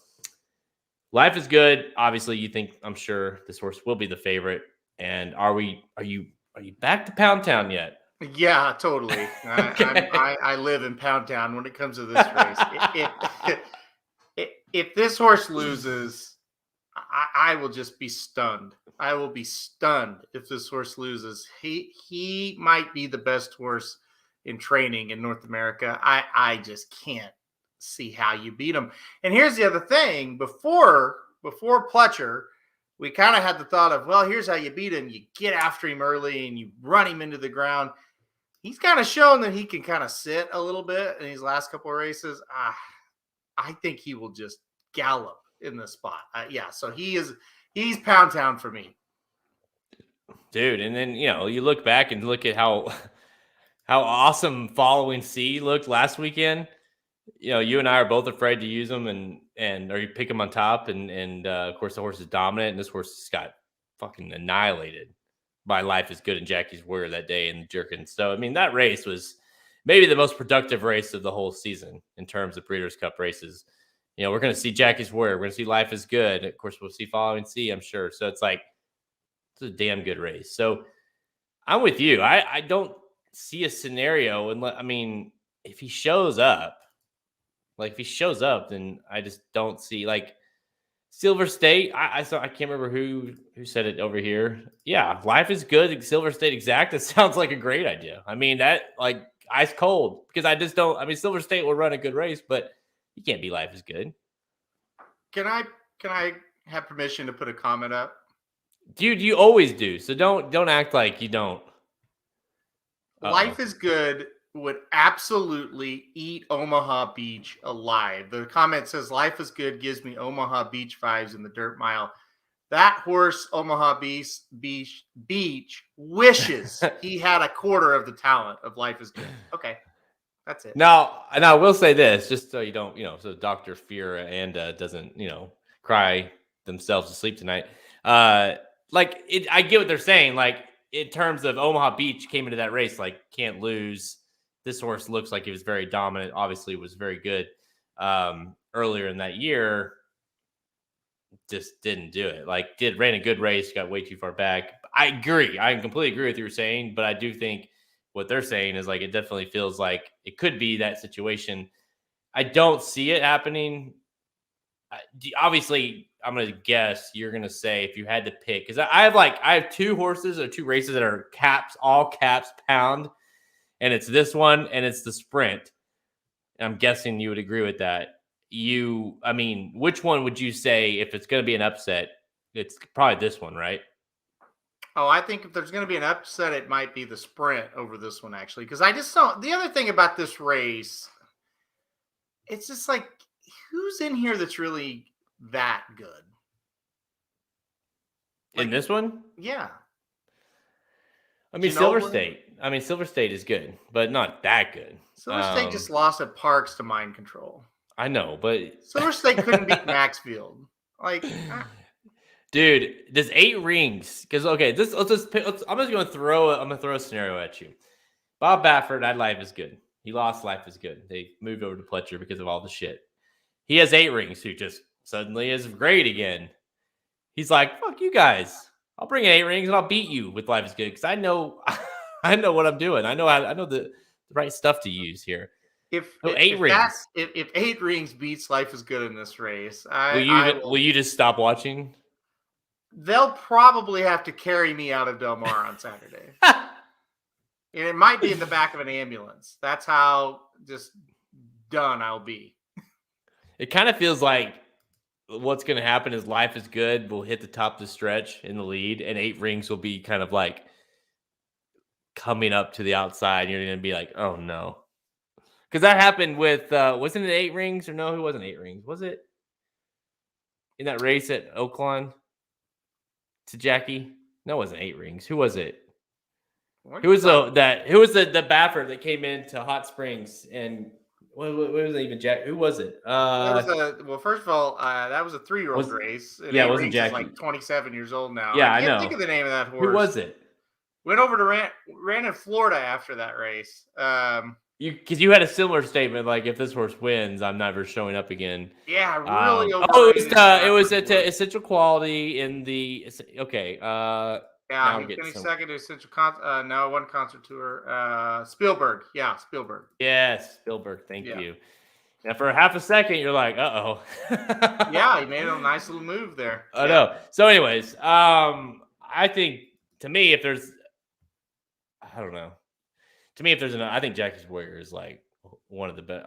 Life is Good. Obviously, I'm sure this horse will be the favorite. And are you back to Pound Town yet? Yeah, totally. Okay. I live in Pound Town when it comes to this race. If this horse loses, I will just be stunned. I will be stunned if this horse loses. He might be the best horse in training in North America. I just can't see how you beat him. And here's the other thing. Before Pletcher, we kind of had the thought of, well, here's how you beat him. You get after him early and you run him into the ground. He's kind of shown that he can kind of sit a little bit in these last couple of races. I think he will just gallop in the spot. So he's Pound Town for me. Dude, and then, you look back and look at how awesome Following C looked last weekend. You and I are both afraid to use them or you pick them on top. And of course, the horse is dominant, and this horse just got fucking annihilated by Life is Good and Jackie's Warrior that day in the Jerkins. So, I mean, that race was maybe the most productive race of the whole season in terms of Breeders' Cup races. We're going to see Jackie's Warrior. We're going to see Life is Good. Of course, we'll see Following C, I'm sure. So it's a damn good race. So I'm with you. I don't see a scenario. If he shows up, then I just don't see Silver State. I can't remember who said it over here. Yeah, Life is Good. Silver State Exact. That sounds like a great idea. I mean, that ice cold, because I just don't. I mean, Silver State will run a good race, but you can't be Life is Good. Can I have permission to put a comment up? Dude, you always do. So don't act like you don't. Life is Good would absolutely eat Omaha Beach alive. The comment says Life is Good gives me Omaha Beach vibes in the Dirt Mile. That horse, Omaha Beach, wishes he had a quarter of the talent of Life is Good. Okay, that's it. Now, and I will say this, just so you don't, so Dr. Fear and doesn't, cry themselves to sleep tonight. Like I get what they're saying. Like in terms of Omaha Beach came into that race, like can't lose. This horse looks like he was very dominant. Obviously, was very good earlier in that year. Just didn't do it. Like ran a good race, got way too far back. I agree. I completely agree with what you're saying, but I do think what they're saying is like it definitely feels like it could be that situation. I don't see it happening. Obviously, I'm gonna guess you're gonna say if you had to pick, because I have two horses or two races that are all caps pound, and it's this one and it's the sprint. I'm guessing you would agree with that. Which one would you say if it's going to be an upset? It's probably this one, right? Oh, I think if there's going to be an upset, it might be the sprint over this one, actually. Because I just don't. The other thing about this race, it's just like, who's in here that's really that good? In this one? Yeah. Silver State. Silver State is good, but not that good. Silver State just lost at Parks to Mind Control. I know, but Silver State couldn't beat Maxfield. Like, dude, there's 8 rings. Because okay, I'm just gonna throw a scenario at you. Bob Baffert, that Life is Good. He lost Life is Good. They moved over to Pletcher because of all the shit. He has 8 rings, who just suddenly is great again. He's like, fuck you guys. I'll bring 8 rings and I'll beat you with Life is Good because I know what I'm doing. I know the right stuff to use here. If 8 rings. If 8 rings beats Life is Good in this race, will you just stop watching? They'll probably have to carry me out of Del Mar on Saturday. And it might be in the back of an ambulance. That's how just done I'll be. It kind of feels like what's going to happen is Life is Good will hit the top of the stretch in the lead, and 8 rings will be kind of like coming up to the outside. You're going to be like, oh no. Because that happened with, wasn't it 8 rings? Or no, it wasn't 8 rings. Was it? In that race at Oaklawn to Jackie? No, it wasn't 8 rings. Who was it? Who was the Baffert that came into Hot Springs and what was it even Jack? Who was it? First of all, that was a 3-year-old race. Yeah, it wasn't Jackie. Like 27 years old now. Yeah, I can't know. think of the name of that horse. Who was it? Went over to ran in Florida after that race. Because you had a similar statement like, if this horse wins, I'm never showing up again. Yeah, really. It was at Essential Quality in the okay. Yeah, he finished second to Essential no, one concert tour. Spielberg. Yeah, Spielberg. Yes, Spielberg. Thank you. Now, for half a second, you're like, uh-oh. Yeah, he made a nice little move there. I know. So, anyways, I think, to me, if there's, I don't know. To me, if there's I think Jackie's Warrior is like one of the best.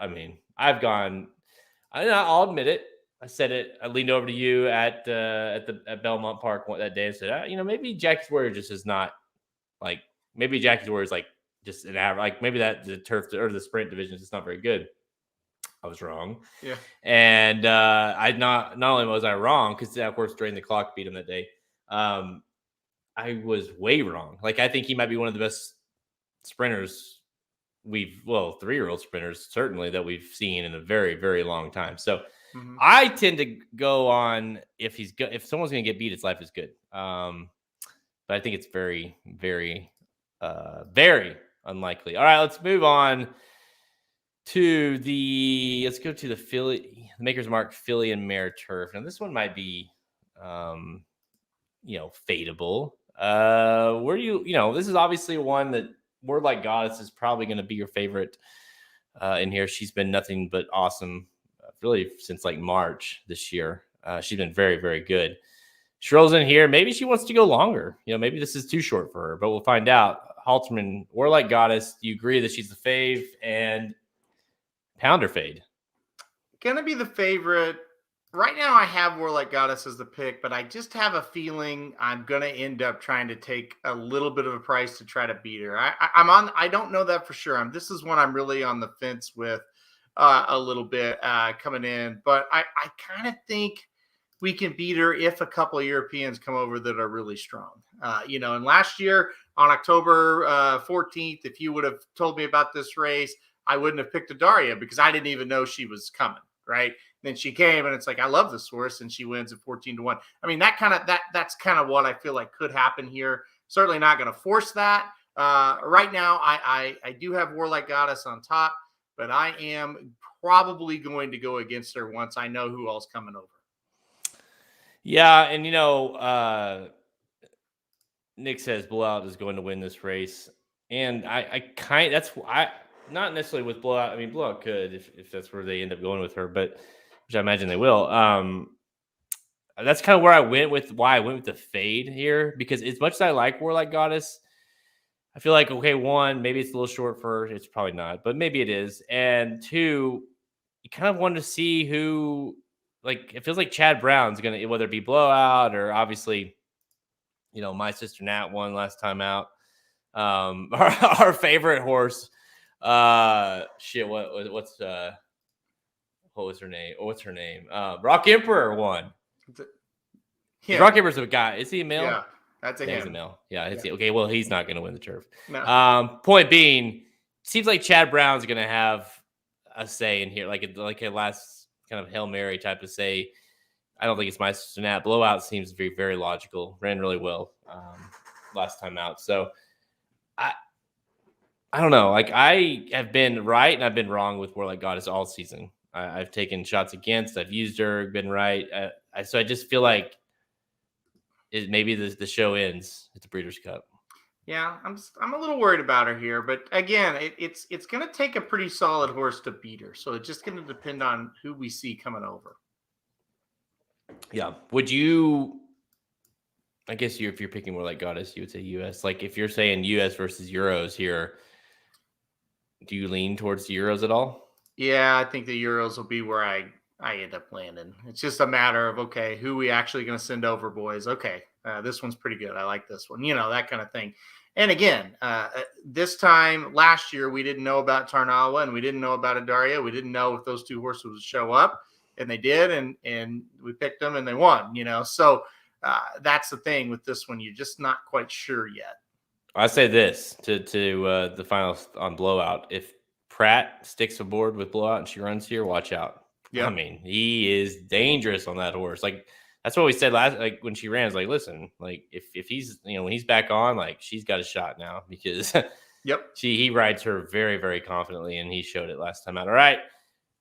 I'll admit it. I said it. I leaned over to you at Belmont Park that day and said, maybe Jackie's Warrior just is not like, maybe Jackie's Warrior is like just an average. Like maybe that the turf or the sprint division is just not very good. I was wrong. Yeah. And not only was I wrong because of course during the clock beat him that day. I was way wrong. Like I think he might be one of the best sprinters 3-year-old sprinters certainly that we've seen in a very, very long time. So I tend to go on if someone's going to get beat, it's Life is Good. But I think it's very, very, very unlikely. All right, let's move on to let's go to the Maker's Mark filly and mare turf. Now this one might be, fadeable. Where do this is obviously one that Word Like Goddess is probably going to be your favorite in here. She's been nothing but awesome, really, since like March this year. She's been very, very good. She rolls in here. Maybe she wants to go longer. Maybe this is too short for her, but we'll find out. Halterman, Word Like Goddess, do you agree that she's the fave? And Pounder fade? Gonna be the favorite. Right now, I have Word Like Goddess as the pick, but I just have a feeling I'm going to end up trying to take a little bit of a price to try to beat her. I don't know that for sure. This is one I'm really on the fence with a little bit coming in, but I kind of think we can beat her if a couple of Europeans come over that are really strong. And last year on October 14th, if you would have told me about this race, I wouldn't have picked a Daria because I didn't even know she was coming. Right. Then she came and it's like, I love this horse, and she wins at 14-1. I mean, that's kind of what I feel like could happen here. Certainly not going to force that. Right now, I do have Warlike Goddess on top, but I am probably going to go against her once I know who all's coming over. Yeah, and Nick says Blowout is going to win this race, and I not necessarily with Blowout. I mean, Blowout could if that's where they end up going with her, but which I imagine they will. That's kind of where I went with why I went with the fade here, because as much as I like Warlike Goddess, I feel like, okay, one, maybe it's a little short for her. It's probably not, but maybe it is. And two, you kind of wanted to see who, like, it feels like Chad Brown's going to, whether it be Blowout or obviously, My Sister Nat won last time out. Our favorite horse, what's her name? What's her name? Rock Emperor won. Rock Emperor's a guy. Is he a male? Yeah. That's a him. He's a male. Yeah. Okay, well, he's not going to win the turf. No. Point being, seems like Chad Brown's going to have a say in here, like a last kind of Hail Mary type of say. I don't think it's My Sister Nat. Blowout seems very, very logical. Ran really well last time out. So I don't know. Like, I have been right and I've been wrong with Warlike Goddess all season. I've taken shots against. I've used her, been right. So I just feel like maybe the show ends at the Breeders' Cup. Yeah, I'm a little worried about her here, but again, it's going to take a pretty solid horse to beat her. So it's just going to depend on who we see coming over. Yeah. Would you? I guess if you're picking Warlike Goddess, you would say U.S. Like, if you're saying U.S. versus Euros here, do you lean towards the Euros at all? Yeah, I think the Euros will be where I end up landing. It's just a matter of, okay, who we actually going to send over, boys? Okay, this one's pretty good. I like this one. That kind of thing. And again, this time last year, we didn't know about Tarnawa and we didn't know about Adaria. We didn't know if those two horses would show up, and they did, and we picked them and they won. So that's the thing with this one. You're just not quite sure yet. I say this to the final on Blowout. If Pratt sticks aboard with Blowout and she runs here, watch out. Yeah. I mean, he is dangerous on that horse. Like, that's what we said when she ran. It's like, listen, like, if he's, when he's back on, like, she's got a shot now, because he rides her very, very confidently, and he showed it last time out. All right,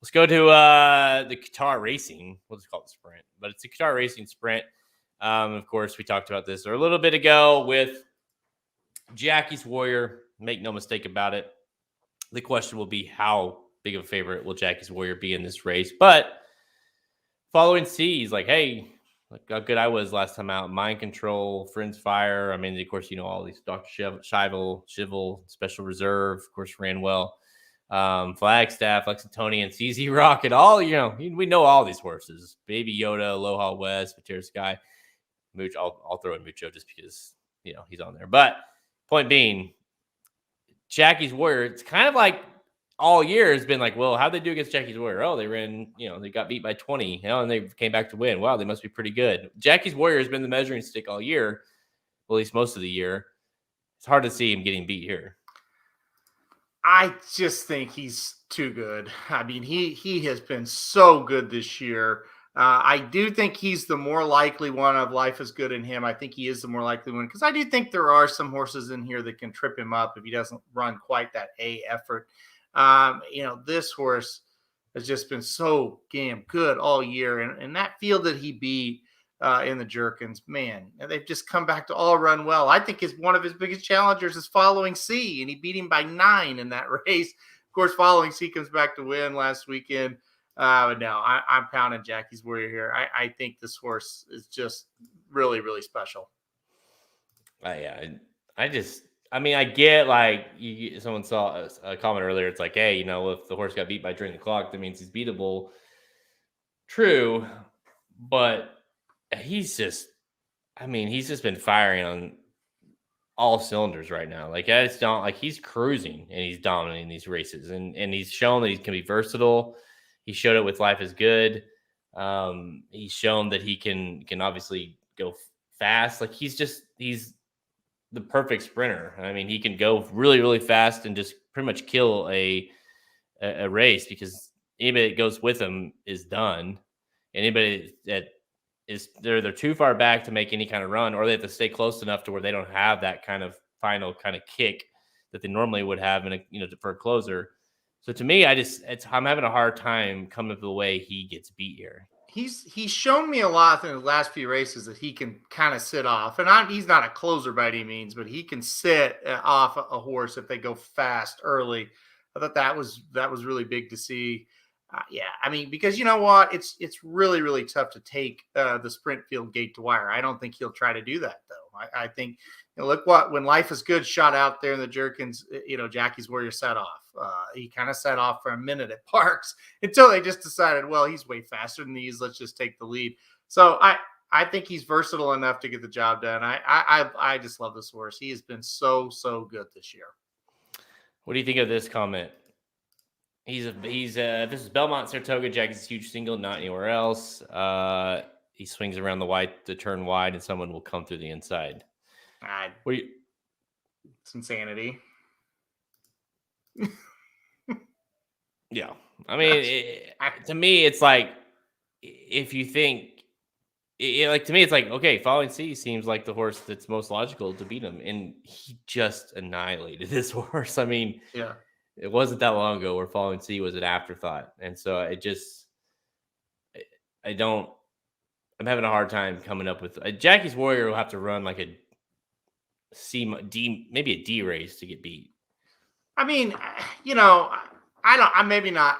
let's go to the Qatar Racing. We'll just call it sprint, but it's a Qatar Racing sprint. Of course, we talked about this a little bit ago with Jackie's Warrior. Make no mistake about it. The question will be, how big of a favorite will Jackie's Warrior be in this race? But following C, he's like, hey, look how good I was last time out. Mind Control, Friends Fire. I mean, of course, all these Dr. Shivel, Special Reserve, of course, ran well. Flagstaff, Lexingtonian, CZ Rocket, all, we know all these horses. Baby Yoda, Aloha West, Pater Sky, Mooch. I'll throw in Mucho just because, he's on there. But point being, Jackie's Warrior, it's kind of like all year has been like, well, how'd they do against Jackie's Warrior? Oh, they ran, they got beat by 20, and they came back to win. Wow, they must be pretty good. Jackie's Warrior has been the measuring stick all year, well, at least most of the year. It's hard to see him getting beat here. I just think he's too good. I mean, he has been so good this year. I do think he's the more likely one of Life is Good in him. I think he is the more likely one, because I do think there are some horses in here that can trip him up if he doesn't run quite that A effort. This horse has just been so damn good all year. And that field that he beat in the Jerkins, man, they've just come back to all run well. I think one of his biggest challengers is Following C, and he beat him by 9 in that race. Of course, Following C comes back to win last weekend. But no, I'm pounding Jackie's Warrior here. I think this horse is just really, really special. Yeah, I get, like, someone saw a comment earlier. It's like, hey, if the horse got beat by during the clock, that means he's beatable. True, but he's just been firing on all cylinders right now. Like, I just don't, like, he's cruising and he's dominating these races, and he's shown that he can be versatile. He showed it with Life is Good. He's shown that he can obviously go fast. Like he's the perfect sprinter. I mean, he can go really, really fast and just pretty much kill a race because anybody that goes with him is done. Anybody that is they're too far back to make any kind of run, or they have to stay close enough to where they don't have that kind of final kind of kick that they normally would have in a for a closer. So to me, I'm having a hard time coming up with the way he gets beat here. He's shown me a lot in the last few races that he can kind of sit off, and he's not a closer by any means, but he can sit off a horse if they go fast early. I thought that was really big to see. Yeah, I mean, because you know what, it's really really tough to take the sprint field gate to wire. I don't think he'll try to do that though. I think look what when life is good shot out there in the Jerkins, Jackie's Warrior set off. He kind of set off for a minute at Parks until they just decided, well, he's way faster than these. Let's just take the lead. So I think he's versatile enough to get the job done. I just love this horse. He has been so good this year. What do you think of this comment? This is Belmont Saratoga. Jackie's huge single, not anywhere else. He swings around the turn wide, and someone will come through the inside. It's insanity. Yeah, I mean, to me, it's like if you think, to me, it's like okay, Falling Sea seems like the horse that's most logical to beat him, and he just annihilated this horse. I mean, yeah, it wasn't that long ago where Falling Sea was an afterthought, and so I'm having a hard time coming up with Jackie's Warrior will have to run like a maybe a D race to get beat. I mean, I'm maybe not.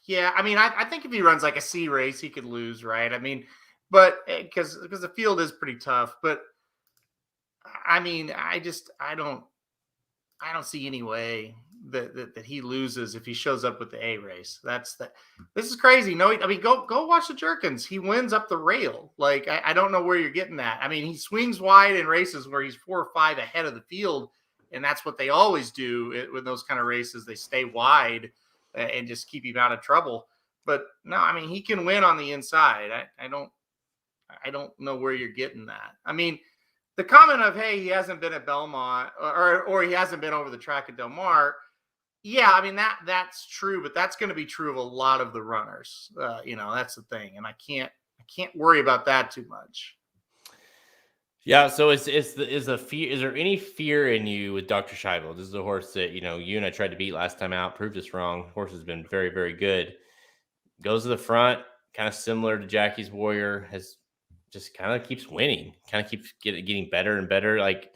Yeah, I mean, I think if he runs like a C race, he could lose, right? I mean, but because the field is pretty tough. But I mean, I don't see any way that he loses if he shows up with the A race. This is crazy. No, I mean, go watch the Jerkins. He wins up the rail. Like I don't know where you're getting that. I mean, he swings wide in races where he's 4 or 5 ahead of the field. And that's what they always do with those kind of races. They stay wide and just keep him out of trouble. But no, I mean, he can win on the inside. I don't know where you're getting that. I mean, the comment of, hey, he hasn't been at Belmont or he hasn't been over the track at Del Mar. Yeah, I mean, that's true, but that's going to be true of a lot of the runners. That's the thing. And I can't worry about that too much. Yeah, so is there any fear in you with Dr. Scheibel? This is a horse that, you and I tried to beat last time out, proved us wrong. Horse has been very, very good. Goes to the front, kind of similar to Jackie's Warrior, has just kind of keeps winning, kind of keeps getting better and better. Like,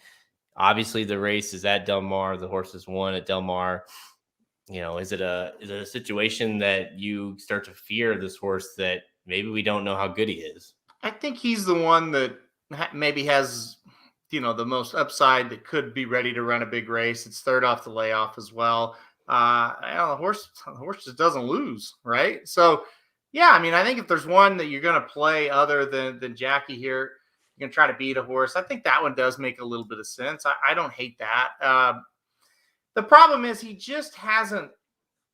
obviously the race is at Del Mar. The horse has won at Del Mar. Is it a situation that you start to fear this horse that maybe we don't know how good he is? I think he's the one that maybe has, the most upside that could be ready to run a big race. It's third off the layoff as well. The horse just doesn't lose, right? So, yeah, I mean, I think if there's one that you're going to play other than Jackie here, you're going to try to beat a horse. I think that one does make a little bit of sense. I don't hate that. The problem is he just hasn't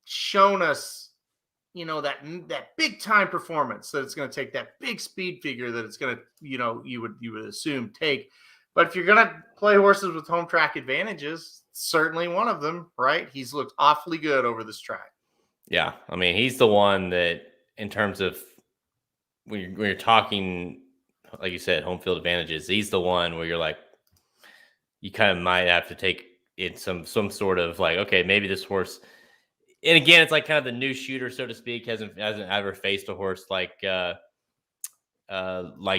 shown us, that big time performance that it's going to take, that big speed figure that it's going to, you would assume take. But if you're going to play horses with home track advantages, certainly one of them, right? He's looked awfully good over this track. Yeah, I mean, he's the one that, in terms of when you're talking, like you said, home field advantages, he's the one where you're like, you kind of might have to take it some sort of like, okay, maybe this horse. And again, it's like kind of the new shooter, so to speak, hasn't ever faced a horse like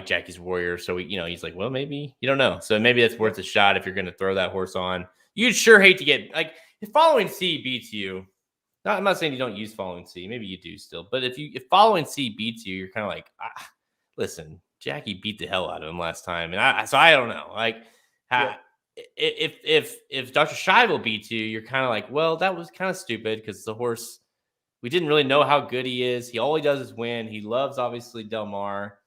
Jackie's Warrior. So he's like, well, maybe you don't know. So maybe that's worth a shot if you're going to throw that horse on. You'd sure hate to get like if Following Sea beats you. I'm not saying you don't use Following Sea. Maybe you do still. But if Following Sea beats you, you're kind of like, listen, Jackie beat the hell out of him last time, and I don't know. Like, if Dr. Scheibel beats you, you're kind of like, well, that was kind of stupid because the horse, we didn't really know how good he is. All he does is win. He loves obviously Del Mar,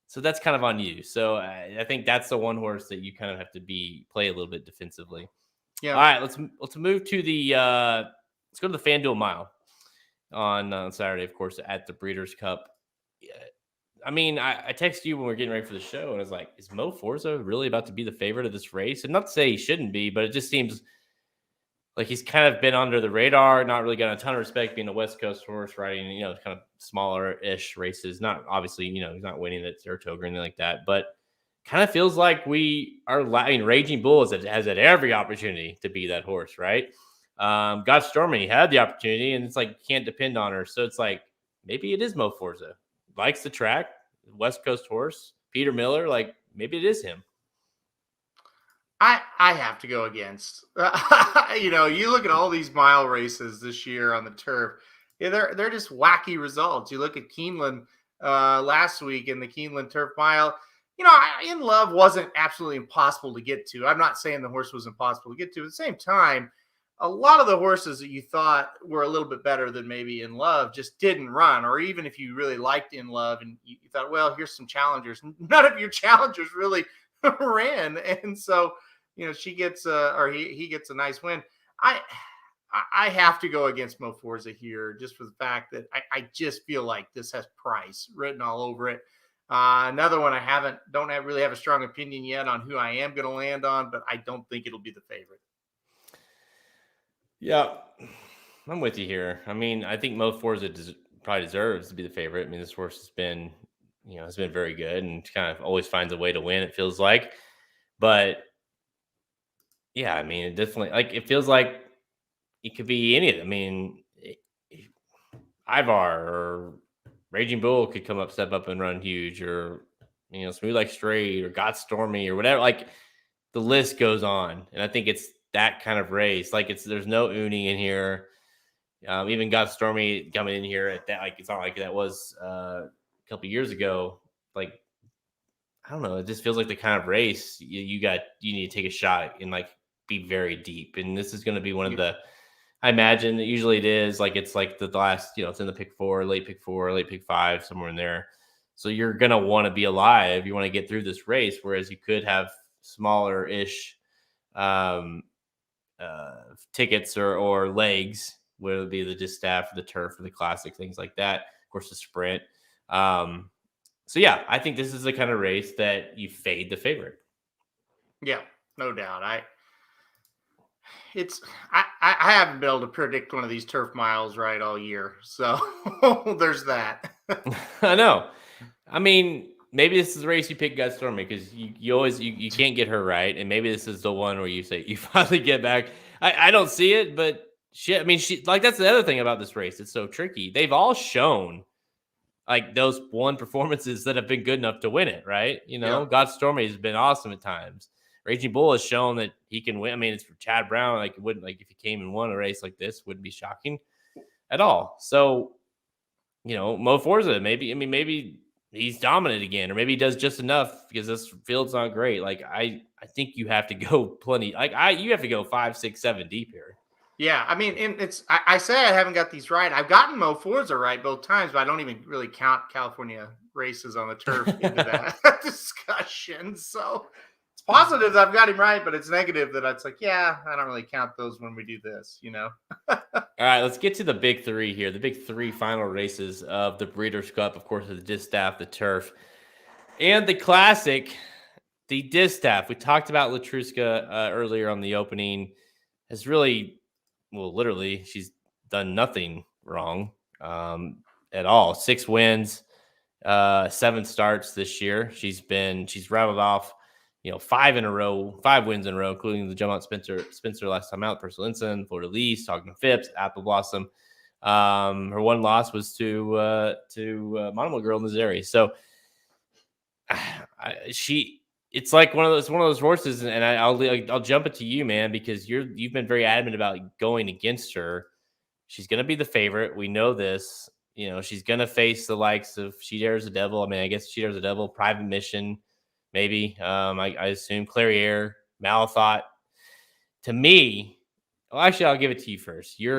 so that's kind of on you. So I think that's the one horse that you kind of have to play a little bit defensively. Yeah. All right, let's move to the let's go to the FanDuel Mile on Saturday, of course, at the Breeders' Cup. I mean, I texted you when we were getting ready for the show, and I was like, is Mo Forza really about to be the favorite of this race? And not to say he shouldn't be, but it just seems like he's kind of been under the radar, not really got a ton of respect being a West Coast horse riding, kind of smaller-ish races. Not obviously, he's not winning at Saratoga or anything like that, but kind of feels like we are. I mean, Raging Bull has had every opportunity to be that horse, right? God Stormy had the opportunity, and it's like you can't depend on her. So it's like maybe it is Mo Forza, likes the track, West Coast horse, Peter Miller. Like maybe it is him. I have to go against. You look at all these mile races this year on the turf. Yeah, they're just wacky results. You look at Keeneland last week in the Keeneland Turf Mile. In Love wasn't absolutely impossible to get to. I'm not saying the horse was impossible to get to. At the same time, a lot of the horses that you thought were a little bit better than maybe In Love just didn't run. Or even if you really liked In Love and you thought, well, here's some challengers. None of your challengers really ran, and so she gets or he gets a nice win. I have to go against Mo Forza here just for the fact that I just feel like this has price written all over it. Another one don't really have a strong opinion yet on who I am going to land on, but I don't think it'll be the favorite. Yeah, I'm with you here. I mean, I think Mo Forza probably deserves to be the favorite. I mean, this horse has been very good and kind of always finds a way to win. It feels like, but yeah, I mean, it definitely it feels like it could be any of them. I mean, Ivar or Raging Bull could step up and run huge, or Smooth Like Straight or Got Stormy or whatever. Like the list goes on, and I think it's that kind of race. Like there's no Uni in here. Even Got Stormy coming in here at that. Like it's not like that was a couple years ago. Like I don't know. It just feels like the kind of race you need to take a shot and be very deep. And this is going to be one of the. I imagine that usually it is it's like the last, it's in the pick 4, late pick 5, somewhere in there. So you're going to want to be alive. You want to get through this race, whereas you could have smaller ish tickets or legs, whether it be the Distaff or the turf or the classic, things like that. Of course, the sprint. So yeah, I think this is the kind of race that you fade the favorite. Yeah, no doubt. I haven't been able to predict one of these turf miles right all year, so there's that. I know. I mean, maybe this is the race you pick God Stormy because you always you can't get her right, and maybe this is the one where you say you finally get back. I don't see it, but shit. I mean, that's the other thing about this race. It's so tricky. They've all shown those one performances that have been good enough to win it, right? Yeah. God Stormy has been awesome at times. Raging Bull has shown that he can win. I mean, it's for Chad Brown. It wouldn't if he came and won a race like this, wouldn't be shocking at all. So, Mo Forza, maybe he's dominant again, or maybe he does just enough because this field's not great. I think you have to go plenty. You have to go 5, 6, 7 deep here. Yeah, I mean, and I say I haven't got these right. I've gotten Mo Forza right both times, but I don't even really count California races on the turf into that discussion. So it's positive that I've got him right, but it's negative that it's I don't really count those when we do this, All right, let's get to the big 3 here. The big 3 final races of the Breeders' Cup, of course, the Distaff, the Turf, and the Classic, the Distaff. We talked about Latruska earlier on the opening. Has really, literally, she's done nothing wrong at all. 6 wins, 7 starts this year. She's rattled off 5 wins in a row, including the Jumont Spencer last time out, Personal Ensign, Florida Lease, Ogden Phipps, Apple Blossom. Her one loss was to Monomo Girl Missouri. So it's like one of those horses, and I'll jump it to you, man, because you've been very adamant about going against her. She's gonna be the favorite. We know this. She's gonna face the likes of She Dares the Devil. I mean, I guess She Dares the Devil, Private Mission. Maybe. I assume Clariere, Malathot. To me, actually, I'll give it to you first. You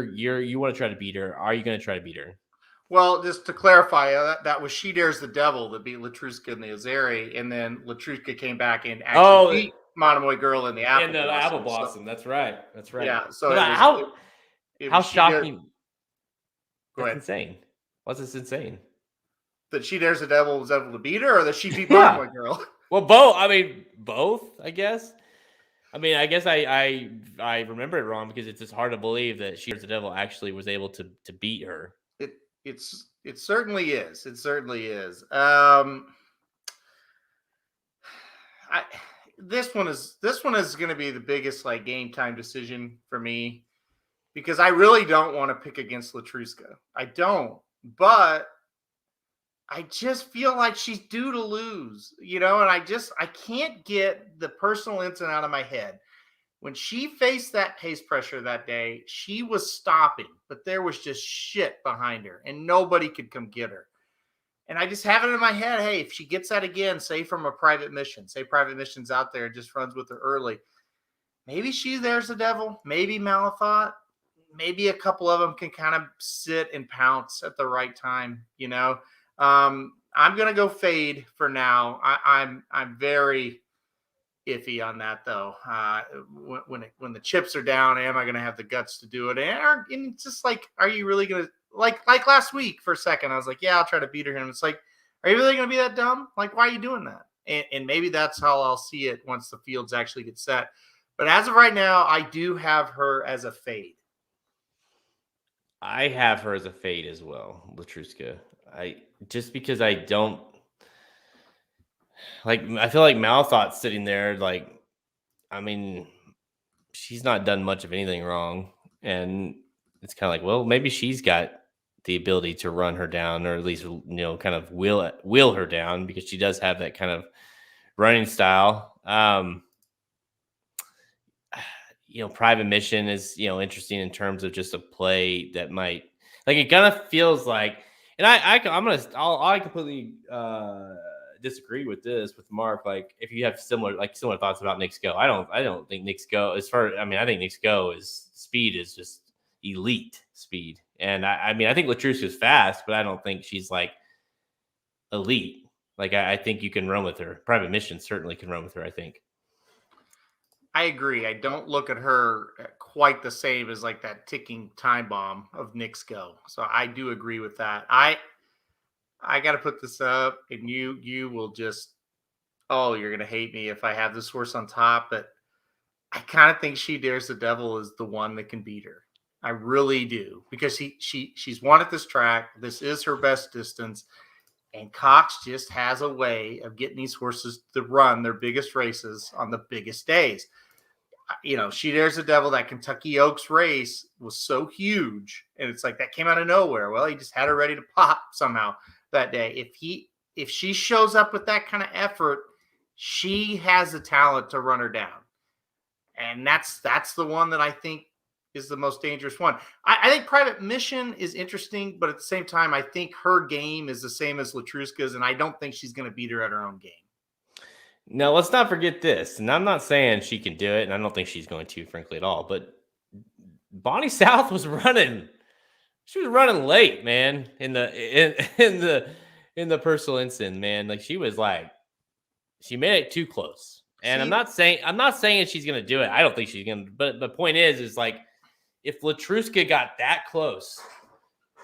want to try to beat her. Are you going to try to beat her? Well, just to clarify, that was She Dares the Devil that beat Latruska in the Azeri, and then Latruska came back and actually beat Monomoy Girl in the Apple Blossom. So, that's right. Yeah. So how shocking. Go ahead. Insane. What's this insane? That She Dares the Devil was able to beat her, or that she beat Yeah. Monomoy Girl? Well, both. I mean, both. I guess. I mean, I guess I remember it wrong because it's just hard to believe that She Dares the Devil actually was able to beat her. It certainly is. It certainly is. I this one is going to be the biggest like game time decision for me because I really don't want to pick against Latruska. I don't, but I just feel like she's due to lose, and I can't get the personal incident out of my head. When she faced that pace pressure that day, she was stopping, but there was just shit behind her and nobody could come get her. And I just have it in my head, hey, if she gets that again, say from a private mission, say private mission's out there and just runs with her early, maybe there's the devil, maybe Malithot, maybe a couple of them can kind of sit and pounce at the right time, I'm gonna go fade for now. I'm very iffy on that though. When the chips are down, am I gonna have the guts to do it? And it's just like, are you really gonna like last week for a second? I was like, yeah, I'll try to beat her. And it's like, are you really gonna be that dumb? Like, why are you doing that? And maybe that's how I'll see it once the fields actually get set. But as of right now, I do have her as a fade. I have her as a fade as well, Latruska. Just because I don't like. I feel like Malthot's sitting there. Like, I mean, she's not done much of anything wrong, and it's kind of like, well, maybe she's got the ability to run her down, or at least kind of wheel her down because she does have that kind of running style. Private mission is interesting in terms of just a play that might like it kind of feels like, and I completely disagree with this with Mark. Like if you have similar thoughts about Nick's go, I don't think Nick's go I think Nick's go is speed is just elite speed, and I think Latruska's fast, but I don't think she's like elite. Like I think you can run with her. Private mission certainly can run with her, I think. I agree. I don't look at her quite the same as like that ticking time bomb of Nick's go. So I do agree with that. I got to put this up, and you will just, you're gonna hate me if I have this horse on top, but I kind of think She Dares the Devil is the one that can beat her. I really do, because she's won at this track. This is her best distance. And Cox just has a way of getting these horses to run their biggest races on the biggest days. She Dares the Devil, that Kentucky Oaks race was so huge. And it's like that came out of nowhere. Well, he just had her ready to pop somehow that day. If she shows up with that kind of effort, she has the talent to run her down. And that's the one that I think is the most dangerous one. I think Private Mission is interesting, but at the same time, I think her game is the same as Latruska's, and I don't think she's going to beat her at her own game. No, let's not forget this. And I'm not saying she can do it, and I don't think she's going to, frankly, at all. But Bonnie South was running. She was running late, man, in the personal incident, man. Like she made it too close. And I'm not saying she's gonna do it. I don't think she's gonna. But the point is like if Latruska got that close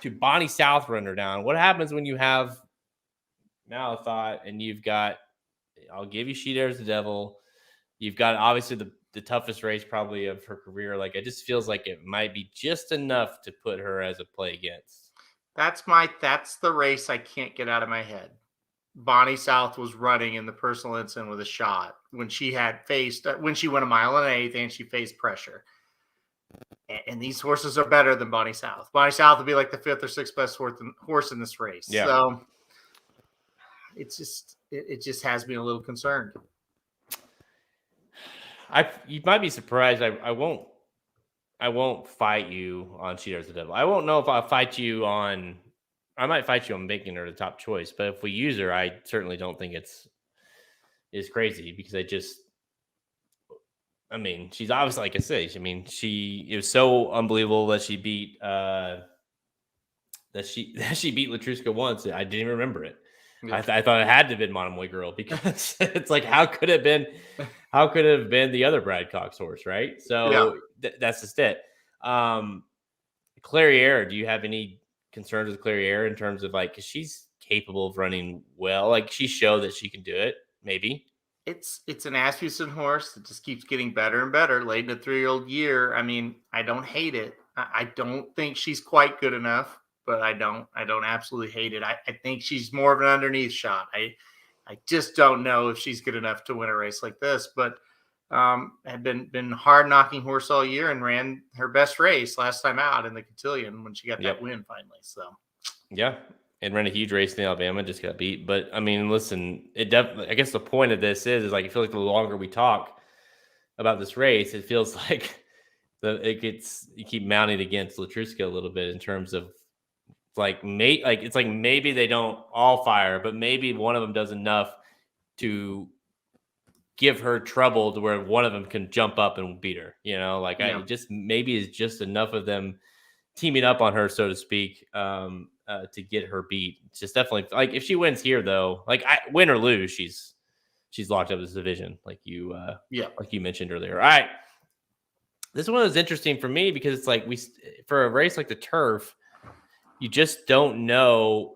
to Bonnie South run her down, what happens when you have Malithot and you've got? I'll give you She Dares the Devil. You've got obviously the toughest race probably of her career. Like it just feels like it might be just enough to put her as a play against. That's the race I can't get out of my head. Bonnie South was running in the personal incident with a shot when she went 1.1 miles and she faced pressure. And these horses are better than Bonnie South. Bonnie South will be like the 5th or 6th best horse in this race. Yeah. So it just has me a little concerned. You might be surprised. I won't fight you on She Dares the Devil. I won't know if I'll fight you on. I might fight you on making her the top choice, but if we use her, I certainly don't think it's crazy because she's obviously, like I say, it was so unbelievable that she beat that she beat Latruska once. I didn't even remember it. Yeah. I thought it had to have been Monomoy Girl because it's like how could it have been the other Brad Cox horse, right? So yeah. That's just it. Clairiere, do you have any concerns with Clairiere in terms of like, because she's capable of running well. Like she showed that she can do it. Maybe. It's an Asmussen horse that just keeps getting better and better late in a 3-year-old year. I mean, I don't hate it. I don't think she's quite good enough, but I don't absolutely hate it. I think she's more of an underneath shot. I just don't know if she's good enough to win a race like this, but had been hard knocking horse all year and ran her best race last time out in the cotillion when she got that Yep. win finally. So Yeah. And ran a huge race in Alabama, just got beat. But I mean, listen, it definitely. I guess the point of this is like I feel like the longer we talk about this race, it feels like you keep mounting against Latruska a little bit in terms of it's like maybe they don't all fire, but maybe one of them does enough to give her trouble to where one of them can jump up and beat her. Like yeah, I just maybe it's just enough of them teaming up on her, so to speak, to get her beat. It's just definitely like if she wins here, though, like win or lose, she's locked up this division, yeah. like you mentioned earlier. All right, this one is interesting for me because it's like for a race like the turf, you just don't know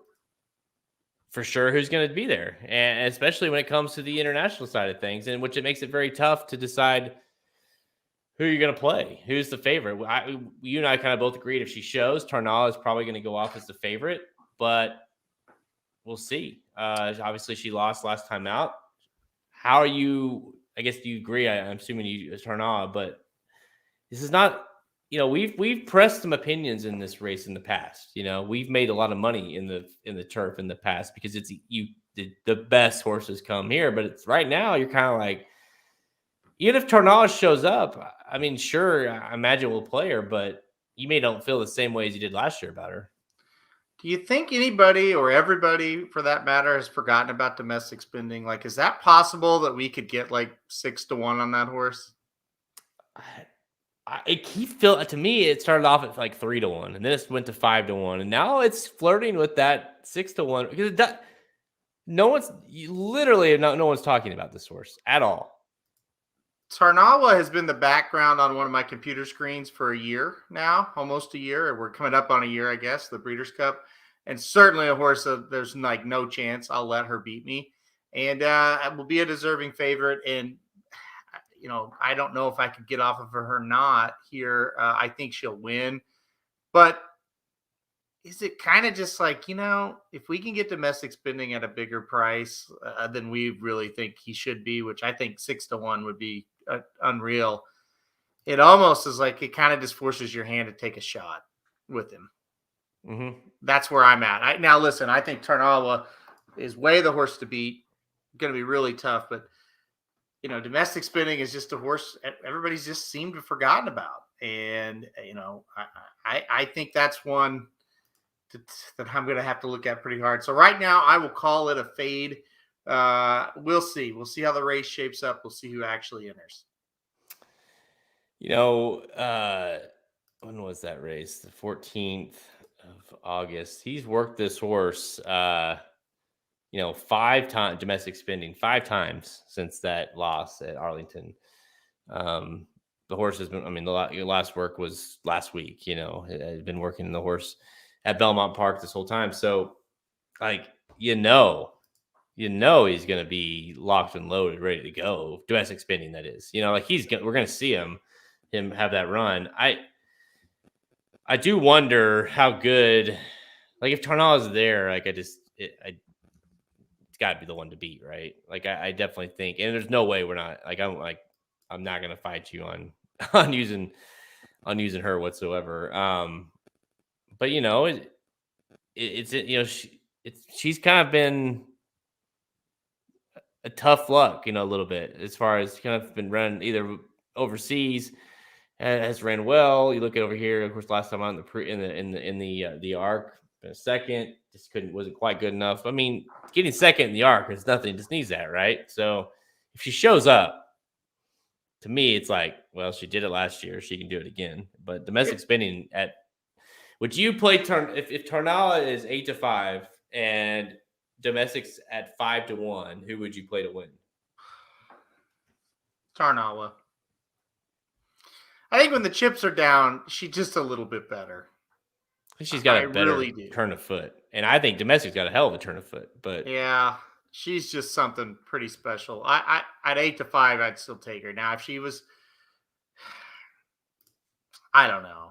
for sure who's going to be there, and especially when it comes to the international side of things, and which it makes it very tough to decide who you're going to play, who's the favorite. You and I kind of both agreed if she shows, Tarnal is probably going to go off as the favorite, but we'll see. Obviously, she lost last time out. How are you? I guess do you agree? I'm assuming you Tarnal, but this is not. We've pressed some opinions in this race in the past. We've made a lot of money in the turf in the past because it's the best horses come here, but it's right now you're kind of like. Even if Tornaz shows up, I mean, sure, I imagine we'll play her, but you may don't feel the same way as you did last year about her. Do you think anybody or everybody for that matter has forgotten about domestic spending? Like, is that possible that we could get like 6-1 on that horse? It keeps feeling to me. It started off at like 3-1, and then it went to 5-1, and now it's flirting with that 6-1 because no one's talking about this horse at all. Tarnawa has been the background on one of my computer screens for a year now, almost a year. We're coming up on a year, I guess, the Breeders' Cup. And certainly a horse that there's like no chance I'll let her beat me. And will be a deserving favorite. And, I don't know if I could get off of her or not here. I think she'll win. But is it kind of just like, if we can get domestic spending at a bigger price than we really think he should be, which I think 6-1 would be unreal. It almost is like it kind of just forces your hand to take a shot with him. Mm-hmm. That's where I'm at. Now, listen, I think Tarnawa is way the horse to beat. Going to be really tough, but domestic spending is just a horse everybody's just seemed to have forgotten about, and I think that's one that I'm going to have to look at pretty hard. So right now, I will call it a fade. We'll see. We'll see how the race shapes up. We'll see who actually enters. When was that race? The 14th of August. He's worked this horse, 5 times domestic spending, 5 times since that loss at Arlington. The horse has been, the last work was last week, it had been working the horse at Belmont Park this whole time. So like, he's going to be locked and loaded, ready to go. Domestic spending, that is, like we're going to see him have that run. I do wonder how good, like if Tarnal is there, like it's got to be the one to beat, right? Like I definitely think, and there's no way we're not I'm not going to fight you on using her whatsoever. But she's kind of been a tough luck, a little bit as far as kind of been run either overseas has ran well. You look at over here, of course, last time on the arc, been a second, just wasn't quite good enough. I mean, getting second in the arc is nothing, just needs that, right? So if she shows up, to me, it's like, well, she did it last year, she can do it again. But domestic spending would you play if Tarnala is 8-5 and domestics at 5-1, who would you play to win? Tarnawa. I think when the chips are down, she's just a little bit better. She's got I a better really do. turn of foot, and I think Domestic's got a hell of a turn of foot. But Yeah, she's just something pretty special. At 8 to 5, I'd still take her. Now, if she was, I don't know.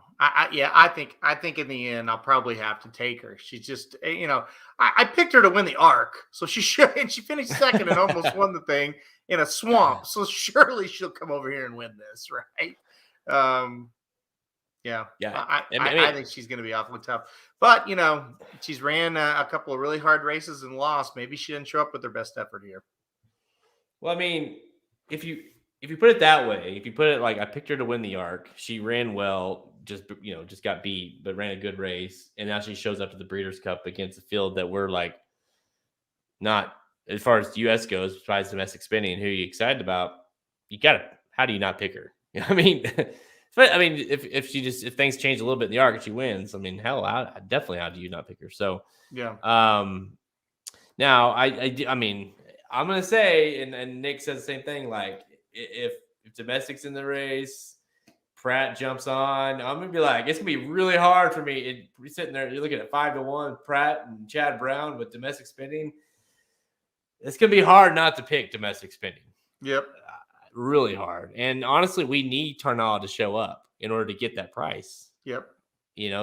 Yeah, I think in the end I'll probably have to take her. She's just I picked her to win the arc, so she should, and she finished second and almost won the thing in a swamp. So surely she'll come over here and win this, right? Um, yeah, yeah, I think she's going to be awfully tough. But she's ran a couple of really hard races and lost. Maybe she didn't show up with her best effort here. well, I mean, if you put it that way, if you put it like I picked her to win the arc, she ran well, just got beat, but ran a good race, and now she shows up to the Breeders' Cup against a field that we're like not as far as the U.S. goes, besides domestic spinning. Who are you excited about? You gotta. How do you not pick her? I mean, but I mean, if things change a little bit in the arc and she wins, I mean, hell, definitely how do you not pick her? So, Yeah. Now I mean, I'm gonna say, and Nick says the same thing. Like, if domestic's in the race, Pratt jumps on, I'm gonna be like, it's gonna be really hard for me. You're sitting there, you're looking at 5-1, Pratt and Chad Brown with domestic spinning. It's gonna be hard not to pick domestic spinning. Yep. Really hard. And honestly, we need Tarnal to show up in order to get that price. Yep.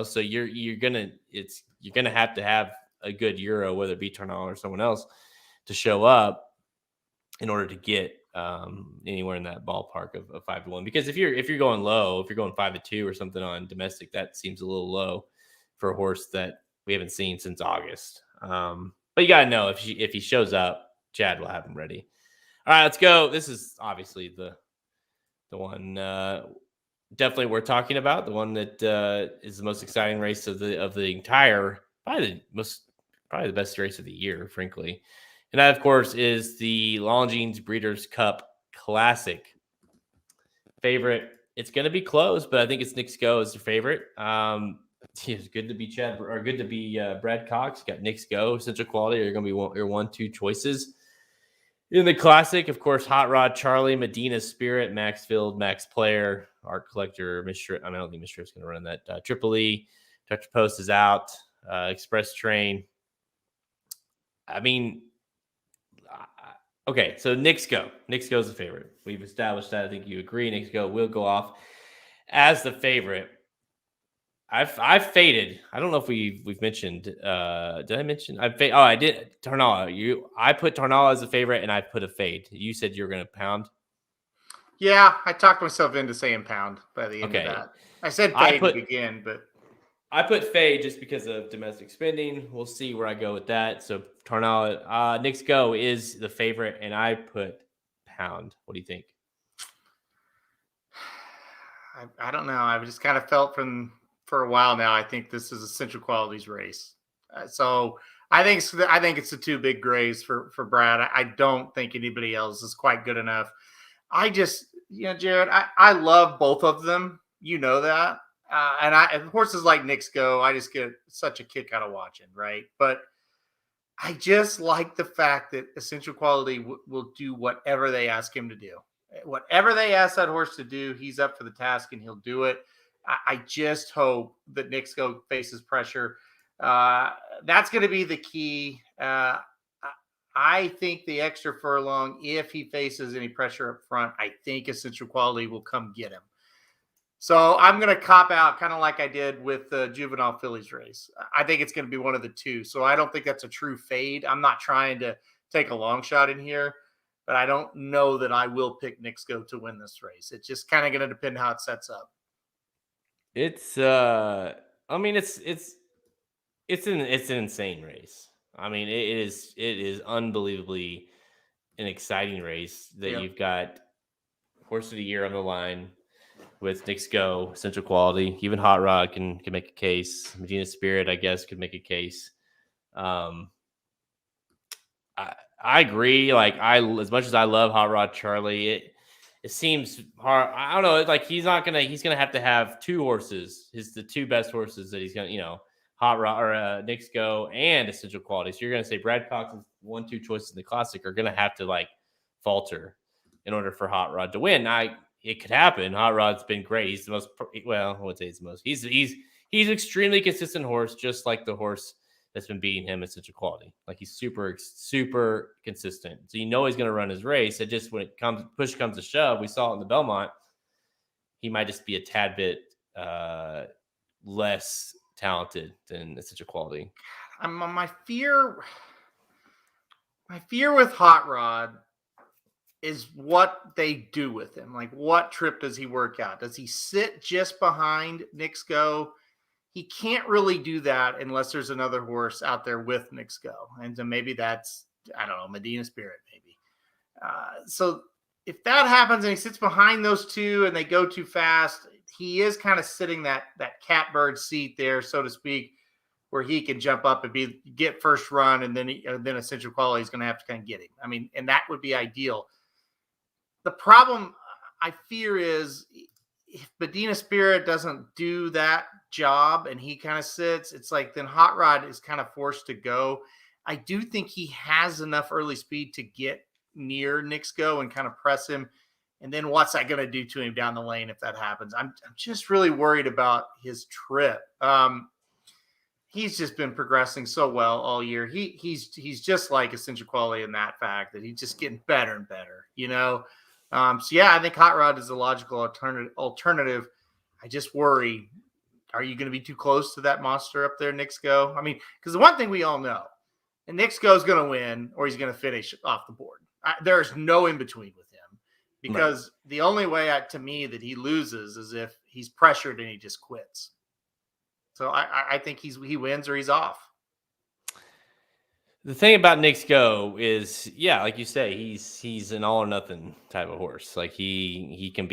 So you're gonna have to have a good Euro, whether it be Tarnal or someone else, to show up in order to get anywhere in that ballpark of 5-1. Because if you're going low, if you're going 5-2 or something on domestic, that seems a little low for a horse that we haven't seen since August. But you gotta know if he shows up, Chad will have him ready. All right, let's go. This is obviously the one definitely we're talking about. The one that is the most exciting race of the entire, probably the best race of the year, frankly. And that, of course, is the Longines Breeders' Cup Classic. Favorite. It's going to be close, but I think it's Nick's Go as your favorite. It's good to be Brad Cox. You got Nick's Go, Central Quality. Are going to be your 1-2 choices. In the Classic, of course, Hot Rod Charlie, Medina Spirit, Max Field, Max Player, Art Collector, I don't think Mr. is going to run that. Triple E, Dr. Post is out, Express Train. I mean, okay, so Nick's Go. Nick's Go is the favorite. We've established that. I think you agree. Nick's Go will go off as the favorite. I've faded. I don't know if we've mentioned. Did I mention? I did. Tarnal. I put Tarnal as a favorite, and I put a fade. You said you were going to pound. Yeah, I talked myself into saying pound by the end of that. I said fade to begin, but I put fade just because of domestic spending. We'll see where I go with that. So Tarnal, Nick's Go is the favorite, and I put pound. What do you think? I don't know. I've just kind of felt for a while now, I think this is a Central Qualities race. So I think it's the two big grays for Brad. I don't think anybody else is quite good enough. I just, Jared, I love both of them. You know that. And horses like Nick's Go, I just get such a kick out of watching, right? But I just like the fact that Essential Quality will do whatever they ask him to do. Whatever they ask that horse to do, he's up for the task and he'll do it. I just hope that Nick's Go faces pressure. That's going to be the key. I think the extra furlong, if he faces any pressure up front, I think Essential Quality will come get him. So I'm going to cop out kind of like I did with the Juvenile fillies race. I think it's going to be one of the two. So I don't think that's a true fade. I'm not trying to take a long shot in here, but I don't know that I will pick Nick's Go to win this race. It's just kind of going to depend how it sets up. It's I mean it's an insane race. I mean it is unbelievably an exciting race that You've got horse of the year on the line with Nick's Go, Central Quality, even Hot Rod can make a case. Medina Spirit, I guess, could make a case. I agree. Like as much as I love Hot Rod Charlie, it seems hard. I don't know. Like he's gonna have to have two horses. The two best horses that he's gonna, Hot Rod or Nick's Go and Essential Quality. So you're gonna say Brad Cox's 1-2 choices in the Classic are gonna have to falter in order for Hot Rod to win. It could happen. Hot Rod's been great. He's the most. Well, I would say he's the most. He's he's an extremely consistent horse, just like the horse that's been beating him at such a quality. Like he's super, super consistent. So he's going to run his race. It just when push comes to shove, we saw it in the Belmont. He might just be a tad bit less talented than such a quality. My fear with Hot Rod is what they do with him. Like, what trip does he work out? Does he sit just behind Knicks Go? He can't really do that unless there's another horse out there with Knicks Go. And so maybe that's, I don't know, Medina Spirit, maybe. So if that happens and he sits behind those two and they go too fast, he is kind of sitting that catbird seat there, so to speak, where he can jump up and get first run, and then Essential Quality is going to have to kind of get him. I mean, and that would be ideal. The problem I fear is if Medina Spirit doesn't do that job and he kind of sits, it's like then Hot Rod is kind of forced to go. I do think he has enough early speed to get near Knicks Go and kind of press him. And then what's that going to do to him down the lane if that happens? I'm just really worried about his trip. He's just been progressing so well all year. He's just like Essential Quality in that fact that he's just getting better and better, you know? So yeah, I think Hot Rod is a logical alternative. I just worry, are you going to be too close to that monster up there, Knicks Go? I mean, because the one thing we all know, and Knicks Go is going to win or he's going to finish off the board. There's no in between with him because the only way to me that he loses is if he's pressured and he just quits. So I think he wins or he's off. The thing about Knicks Go is, yeah, like you say, he's an all or nothing type of horse. Like he can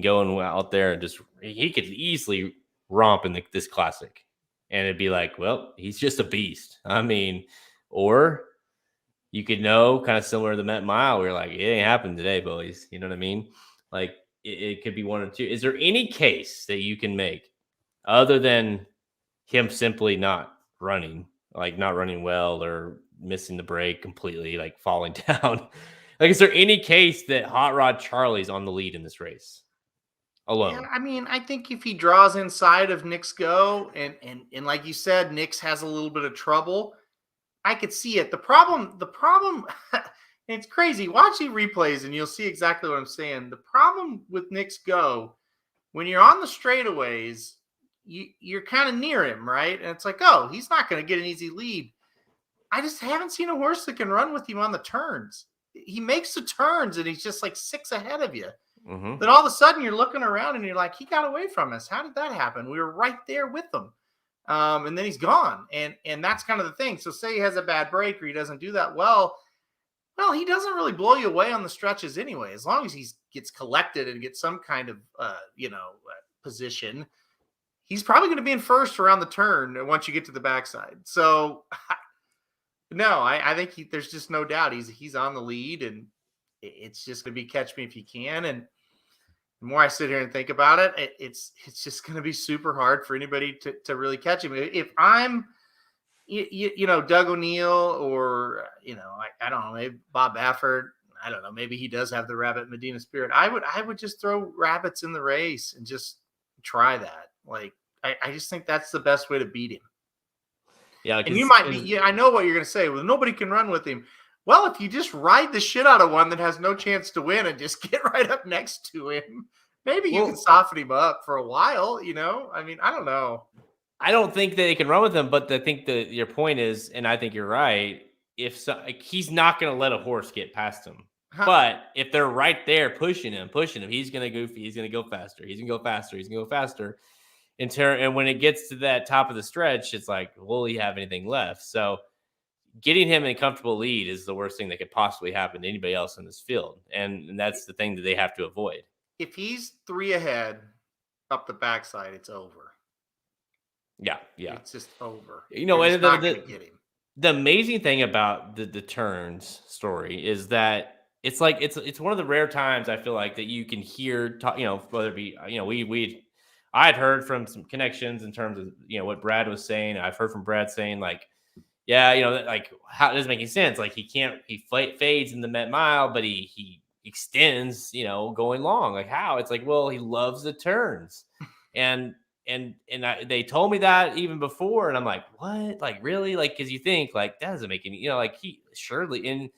go and out there and just he could easily romp in this classic, and it'd be like, well, he's just a beast. I mean, or you could know kind of similar to the Met Mile, where you're like, it ain't happened today, boys. You know what I mean? Like it could be one or two. Is there any case that you can make other than him simply not running? Like not running well or missing the break completely, like falling down. Like, is there any case that Hot Rod Charlie's on the lead in this race alone? Yeah, I mean, I think if he draws inside of Knicks Go and like you said, Knicks has a little bit of trouble, I could see it. The problem, it's crazy. Watch the replays and you'll see exactly what I'm saying. The problem with Knicks Go, when you're on the straightaways, you're kind of near him, right? And it's like, oh, he's not going to get an easy lead. I just haven't seen a horse that can run with him on the turns. He makes the turns and he's just like 6 ahead of you. Mm-hmm. Then all of a sudden you're looking around and you're like, he got away from us. How did that happen? We were right there with him. And then he's gone. And that's kind of the thing. So say he has a bad break or he doesn't do that well, he doesn't really blow you away on the stretches anyway. As long as he gets collected and gets some kind of, position, he's probably going to be in first around the turn once you get to the backside. So, no, I think there's just no doubt he's on the lead, and it's just going to be catch me if you can. And the more I sit here and think about it, it's just going to be super hard for anybody to really catch him. If I'm, Doug O'Neill or, I don't know, maybe Bob Baffert, I don't know, maybe he does have the rabbit Medina Spirit. I would just throw rabbits in the race and just try that. Like, I just think that's the best way to beat him. Yeah, and you might be. I know what you're going to say. Well, nobody can run with him. Well, if you just ride the shit out of one that has no chance to win and just get right up next to him, maybe you can soften him up for a while. I mean, I don't know. I don't think that they can run with him, but I think that your point is, and I think you're right. He's not going to let a horse get past him. But if they're right there pushing him, he's going to goofy. He's going to go faster. He's going to go faster. He's going to go faster. And when it gets to that top of the stretch, it's like, will he have anything left? So getting him in a comfortable lead is the worst thing that could possibly happen to anybody else in this field. And that's the thing that they have to avoid. If he's 3 ahead up the backside, it's over. Yeah. It's just over. And the amazing thing about the turns story is that it's like it's one of the rare times I feel like that you can hear whether it be I had heard from some connections in terms of what Brad was saying. I've heard from Brad saying like, yeah, like how it doesn't make any sense. Like he fades in the Met Mile, but he extends, going long. Like how? It's like, well, he loves the turns, and they told me that even before, and I'm like, what? Like, really? Like, because you think like that doesn't make any, like he surely, and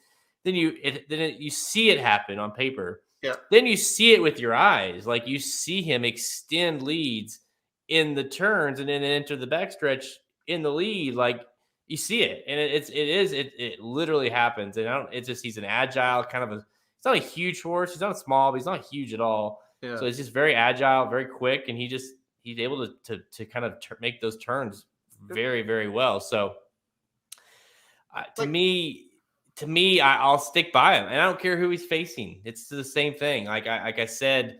then you see it happen on paper. Yeah. Then you see it with your eyes, like you see him extend leads in the turns and then enter the backstretch in the lead, like you see it, and it literally happens. And it's just he's an agile kind of he's not a huge horse, he's not small, but he's not huge at all. Yeah. So it's just very agile, very quick, and he's able to kind of make those turns very, very well. So to me, I'll stick by him, and I don't care who he's facing. It's the same thing. Like I said,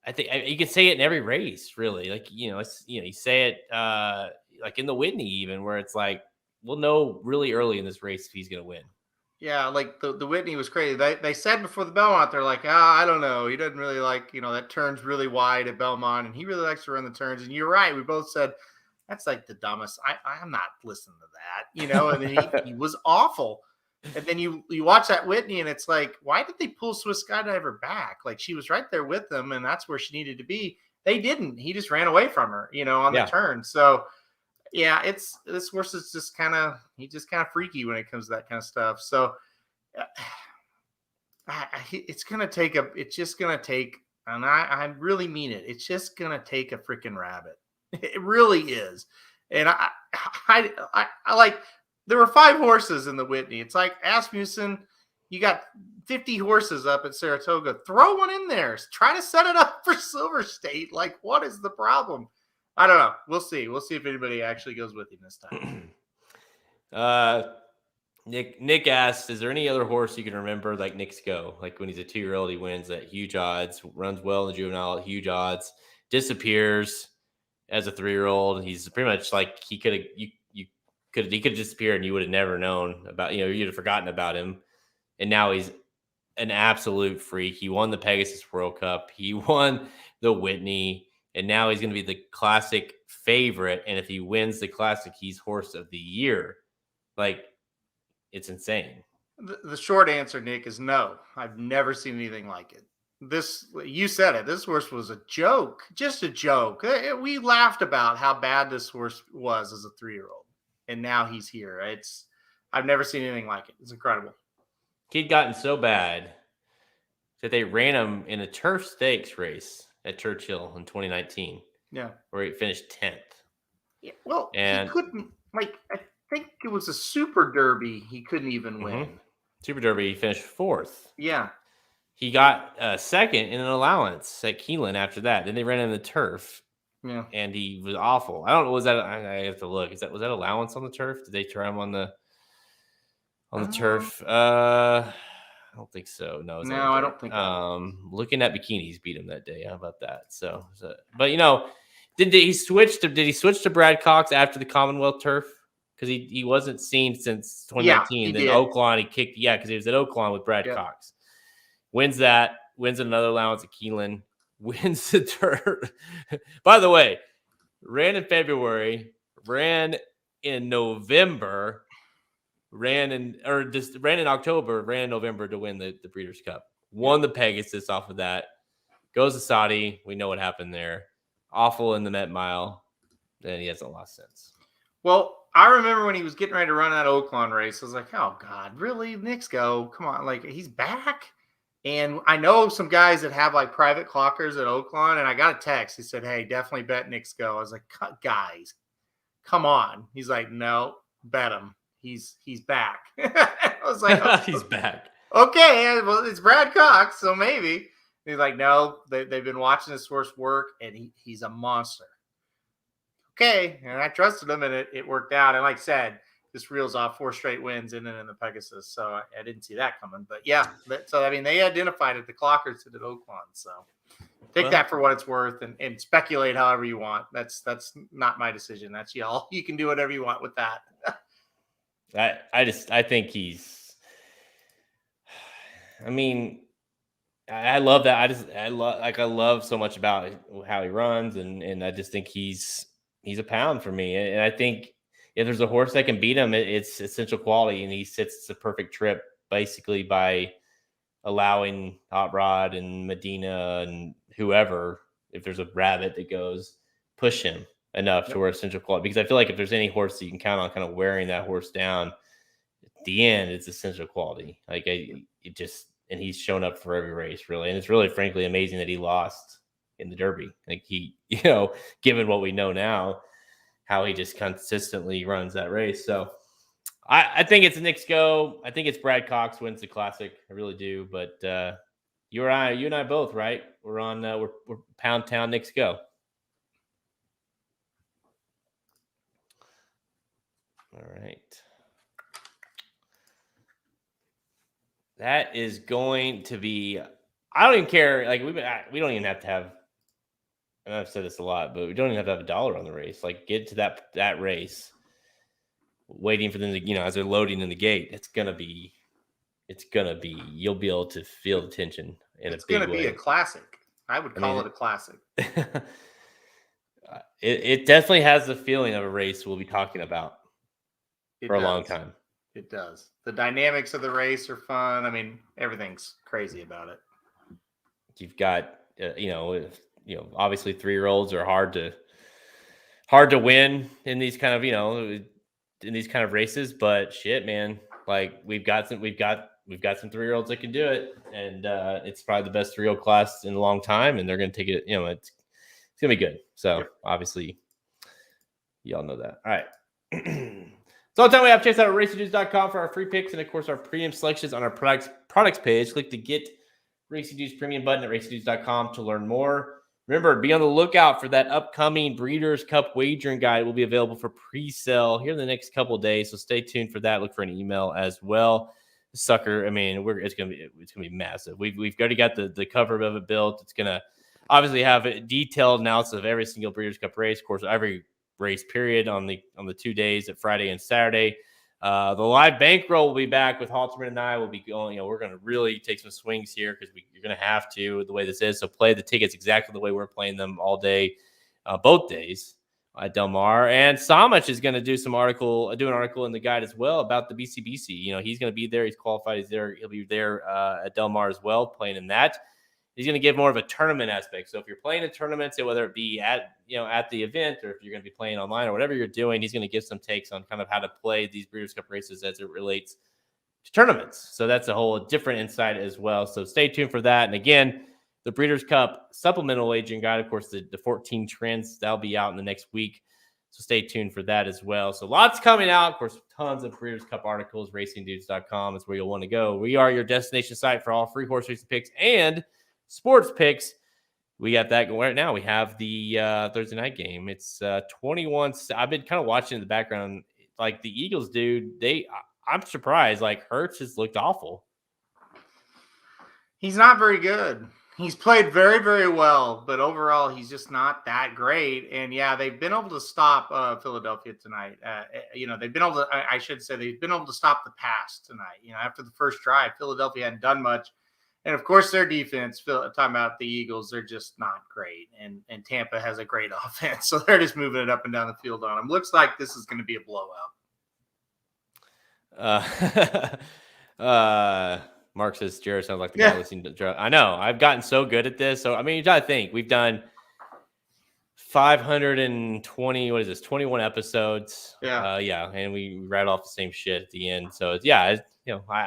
I think you can say it in every race, really. Like you say it like in the Whitney, even where it's like we'll know really early in this race if he's going to win. Yeah, like the Whitney was crazy. They said before the Belmont, they're like, I don't know. He doesn't really like, that turns really wide at Belmont, and he really likes to run the turns. And you're right. We both said that's like the dumbest. I'm not listening to that, and then he was awful. And then you watch that Whitney, and it's like, why did they pull Swiss Skydiver back? Like she was right there with them, and that's where she needed to be. They didn't. He just ran away from her, on the turn. So yeah, this horse is just kind of freaky when it comes to that kind of stuff. So it's just gonna take, and I really mean it. It's just gonna take a freaking rabbit. It really is. And I like, there were 5 horses in the Whitney. It's like Asmussen, you got 50 horses up at Saratoga. Throw one in there. Try to set it up for Silver State. Like, what is the problem? I don't know. We'll see. We'll see if anybody actually goes with him this time. Nick asked, is there any other horse you can remember like Nick's Go? Like when he's a 2-year-old, he wins at huge odds, runs well in the Juvenile at huge odds, disappears as a 3-year-old. He's pretty much like he could disappear and you would have never known about, you'd have forgotten about him. And now he's an absolute freak. He won the Pegasus World Cup. He won the Whitney. And now he's going to be the Classic favorite. And if he wins the Classic, he's horse of the year. Like, it's insane. The short answer, Nick, is no. I've never seen anything like it. You said it. This horse was a joke, just a joke. We laughed about how bad this horse was as a 3-year-old. And now he's here. I've never seen anything like it. It's incredible. He'd gotten so bad that they ran him in a turf stakes race at Churchill in 2019. Yeah. Where he finished 10th. Yeah, well, he couldn't, I think it was a Super Derby he couldn't even win. Super Derby, he finished 4th. Yeah. He got second in an allowance at Keeneland after that. Then they ran him the turf. Yeah. And he was awful. I don't know, was that, I have to look. Was that allowance on the turf? Did they try him on the turf? I don't think so. No, I don't think looking at bikinis beat him that day. How about that? So but did he switch to Brad Cox after the Commonwealth turf? Because he wasn't seen since 2019. Then Oaklawn, he kicked, because he was at Oaklawn with Brad Cox. Wins another allowance at Keeneland, wins the turf. By the way, ran in February, ran in November, ran in October, ran in November to win the Breeders' Cup. Won the Pegasus off of that. Goes to Saudi. We know what happened there. Awful in the Met Mile. Then he hasn't lost since. Well, I remember when he was getting ready to run that Oaklawn race. I was like, oh, God, really? Nick's Go. Come on. Like, he's back? And I know some guys that have like private clockers at Oaklawn, and I got a text. He said, hey, definitely bet Nick's Go. I was like, guys, come on. He's like, no, bet him. He's back. I was like, oh, he's back. Okay, well, it's Brad Cox, so maybe. And he's like, no, they've been watching this horse work, and he's a monster. Okay, and I trusted him, and it worked out. And like I said, this reels off 4 straight wins and then in the Pegasus, so I didn't see that coming. But yeah, so I mean, they identified it, the clockers did at Oaklawn, so take that for what it's worth and speculate however you want. That's not my decision. That's y'all. You can do whatever you want with that. I think he's. I mean, I love that. I love so much about how he runs, and I just think he's a pound for me. And I think if there's a horse that can beat him, it's Essential Quality, and he sits the perfect trip basically by allowing Hot Rod and Medina and whoever, if there's a rabbit that goes, push him enough to where essential quality. Because I feel like if there's any horse that you can count on kind of wearing that horse down at the end, it's essential quality. Like it just, and he's shown up for every race really, and it's really frankly amazing that he lost in the Derby. Like he, given what we know now, how he just consistently runs that race. So I think it's Nick's go. I think it's Brad Cox wins the Classic. I really do. But you and I both, right? We're on. We're Pound Town. Nick's go. All right. That is going to be. I don't even care. Like we don't even have to have. And I've said this a lot, but we don't even have to have a dollar on the race. Like get to that race, waiting for them to, as they're loading in the gate. It's gonna be. You'll be able to feel the tension in a big way. It's gonna be a classic. I would call it a classic. It definitely has the feeling of a race we'll be talking about for a long time. It does. The dynamics of the race are fun. I mean, everything's crazy about it. You've got, obviously 3-year-olds are hard to win in these kind of, in these kind of races. But shit, man, like we've got some 3-year-olds that can do it, and it's probably the best 3-year-old class in a long time, and they're going to take it. It's gonna be good. So obviously, y'all know that. All right. So all the time we have, check out racingdudes.com for our free picks and, of course, our premium selections on our products page. Click the Get Racing Dudes Premium button at racingdudes.com to learn more. Remember, be on the lookout for that upcoming Breeders' Cup wagering guide. It will be available for pre-sale here in the next couple of days, so stay tuned for that. Look for an email as well. Sucker, I mean, it's gonna be massive. We've already got the cover of it built. It's gonna obviously have a detailed analysis of every single Breeders' Cup race, of course, every race period on the 2 days at Friday and Saturday. The live bankroll will be back with Halterman and I. Will be going. We're going to really take some swings here because you're going to have to the way this is. So play the tickets exactly the way we're playing them all day, both days at Del Mar. And Samich is going to do an article in the guide as well about the BCBC. He's going to be there. He's qualified. He's there. He'll be there at Del Mar as well, playing in that. He's going to give more of a tournament aspect. So if you're playing in tournaments, whether it be at the event or if you're going to be playing online or whatever you're doing, he's going to give some takes on kind of how to play these Breeders' Cup races as it relates to tournaments. So that's a whole different insight as well. So stay tuned for that. And again, the Breeders' Cup supplemental wagering guide, of course, the 14 trends, that'll be out in the next week. So stay tuned for that as well. So lots coming out. Of course, tons of Breeders' Cup articles. Racingdudes.com is where you'll want to go. We are your destination site for all free horse racing picks and sports picks. We got that going right now. We have the Thursday night game. It's 21. I've been kind of watching in the background. Like the Eagles, dude, I'm surprised. Like Hurts has looked awful. He's not very good. He's played very, very well, but overall, he's just not that great. And yeah, they've been able to stop Philadelphia tonight. They've been able to, I should say, they've been able to stop the pass tonight. After the first drive, Philadelphia hadn't done much. And of course, their defense, talking about the Eagles, they're just not great. And Tampa has a great offense. So they're just moving it up and down the field on them. Looks like this is going to be a blowout. Mark says Jared sounds like the guy listening to drug. I know. I've gotten so good at this. So, I mean, you got to think. We've done 520, 21 episodes. Yeah. And we read off the same shit at the end. So,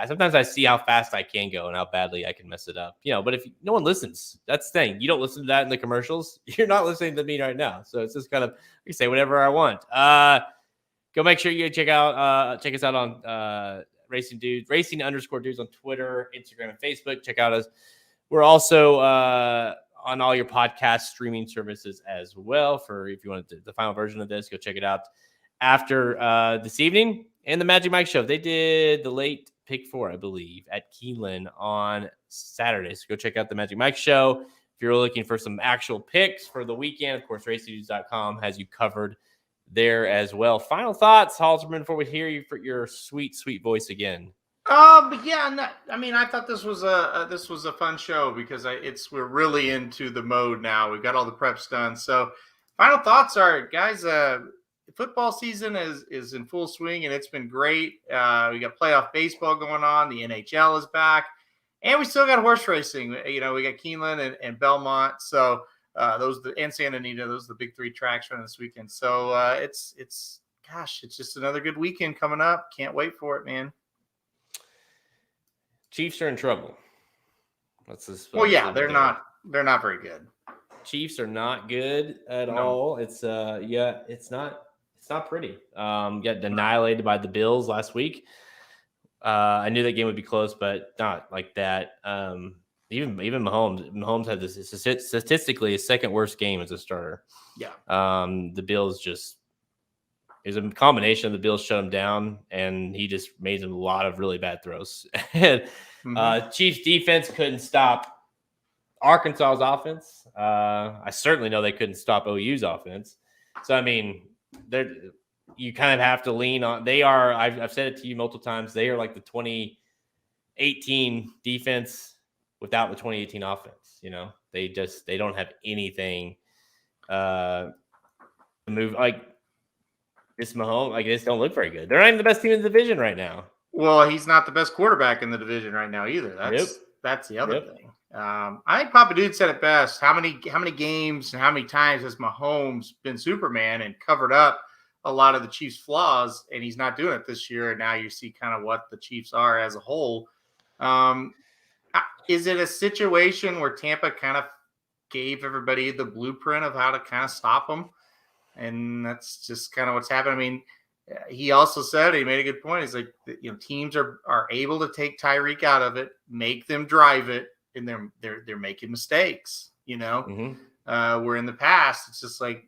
sometimes I see how fast I can go and how badly I can mess it up. But if no one listens, that's the thing. You don't listen to that in the commercials. You're not listening to me right now. So it's just kind of, I can say whatever I want. Go make sure you check us out on Racing_Dudes on Twitter, Instagram, and Facebook. Check out us. We're also on all your podcast streaming services as well. For if you want the final version of this, go check it out after this evening. And the Magic Mike Show, they did the late pick 4, I believe, at Keeneland on Saturday. So go check out the Magic Mike Show. If you're looking for some actual picks for the weekend, of course, racingdudes.com has you covered there as well. Final thoughts, Halterman, before we hear you for your sweet, sweet voice again. I thought this was a fun show because we're really into the mode now. We've got all the preps done. So final thoughts are, guys, football season is in full swing and it's been great. We got playoff baseball going on. The NHL is back, and we still got horse racing. We got Keeneland and Belmont. So and Santa Anita. Those are the big three tracks running this weekend. So it's just another good weekend coming up. Can't wait for it, man. Chiefs are in trouble. Well, yeah, they're not very good. Chiefs are not good at all. It's it's not pretty. Got annihilated by the Bills last week. I knew that game would be close, but not like that. Even Mahomes had this statistically his second worst game as a starter. Yeah. The Bills it was a combination of the Bills shut him down, and he just made a lot of really bad throws. And Chiefs defense couldn't stop Arkansas's offense. I certainly know they couldn't stop OU's offense. So I mean, you kind of have to lean on. They are. I've said it to you multiple times. They are like the 2018 defense without the 2018 offense. You know, they don't have anything to move like. This Mahomes, like, this don't look very good. They're not even the best team in the division right now. Well, he's not the best quarterback in the division right now either. That's the other thing. I think Papa Dude said it best. How many games and how many times has Mahomes been Superman and covered up a lot of the Chiefs' flaws, and he's not doing it this year. And now you see kind of what the Chiefs are as a whole. Is it a situation where Tampa kind of gave everybody the blueprint of how to kind of stop them? And that's just kind of what's happened. I mean, he also said, he made a good point. He's like, teams are able to take Tyreek out of it, make them drive it, and they're making mistakes. Where in the past it's just like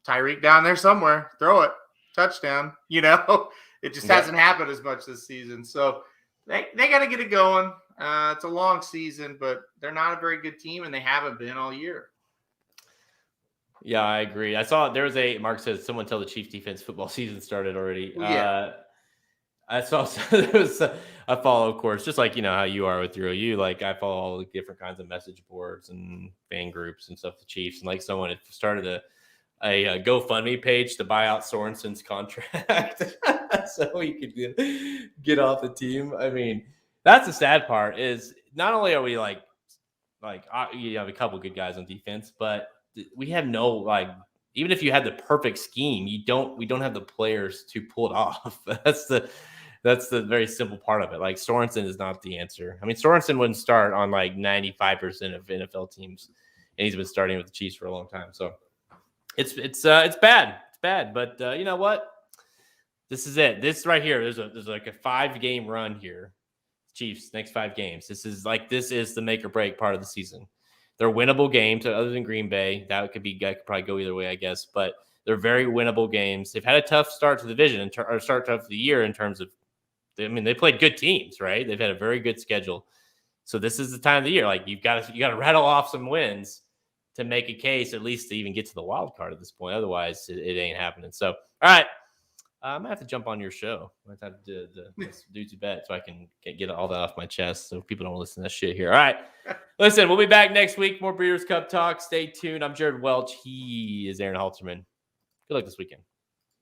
Tyreek down there somewhere, throw it, touchdown. It just hasn't happened as much this season. So they got to get it going. It's a long season, but they're not a very good team, and they haven't been all year. Yeah, I agree. I saw there was Mark says someone tell the Chiefs defense football season started already. Yeah. I saw there was I follow, of course, just like how you are with your OU. Like I follow all the different kinds of message boards and fan groups and stuff. The Chiefs, and like someone had started a GoFundMe page to buy out Sorensen's contract so he could get off the team. I mean, that's the sad part. Is not only are we like you have a couple good guys on defense, but we have no even if you had the perfect scheme, we don't have the players to pull it off. That's the very simple part of it. Like Sorensen is not the answer. I mean, Sorensen wouldn't start on like 95% of NFL teams, and he's been starting with the Chiefs for a long time. So it's bad. It's bad. But you know what? This is it. This right here. There's like a 5-game run here. Chiefs next 5 games. This is the make or break part of the season. They're winnable games other than Green Bay. That could probably go either way, I guess. But they're very winnable games. They've had a tough start to the division or start to the year in terms of, they played good teams, right? They've had a very good schedule. So this is the time of the year. Like you got to rattle off some wins to make a case, at least to even get to the wild card at this point. Otherwise, it ain't happening. So, all right. I'm going to have to jump on your show. I'm going to have to do the dude's bet so I can get all that off my chest so people don't listen to that shit here. All right. Listen, we'll be back next week. More Breeders' Cup talk. Stay tuned. I'm Jared Welch. He is Aaron Halterman. Good luck this weekend.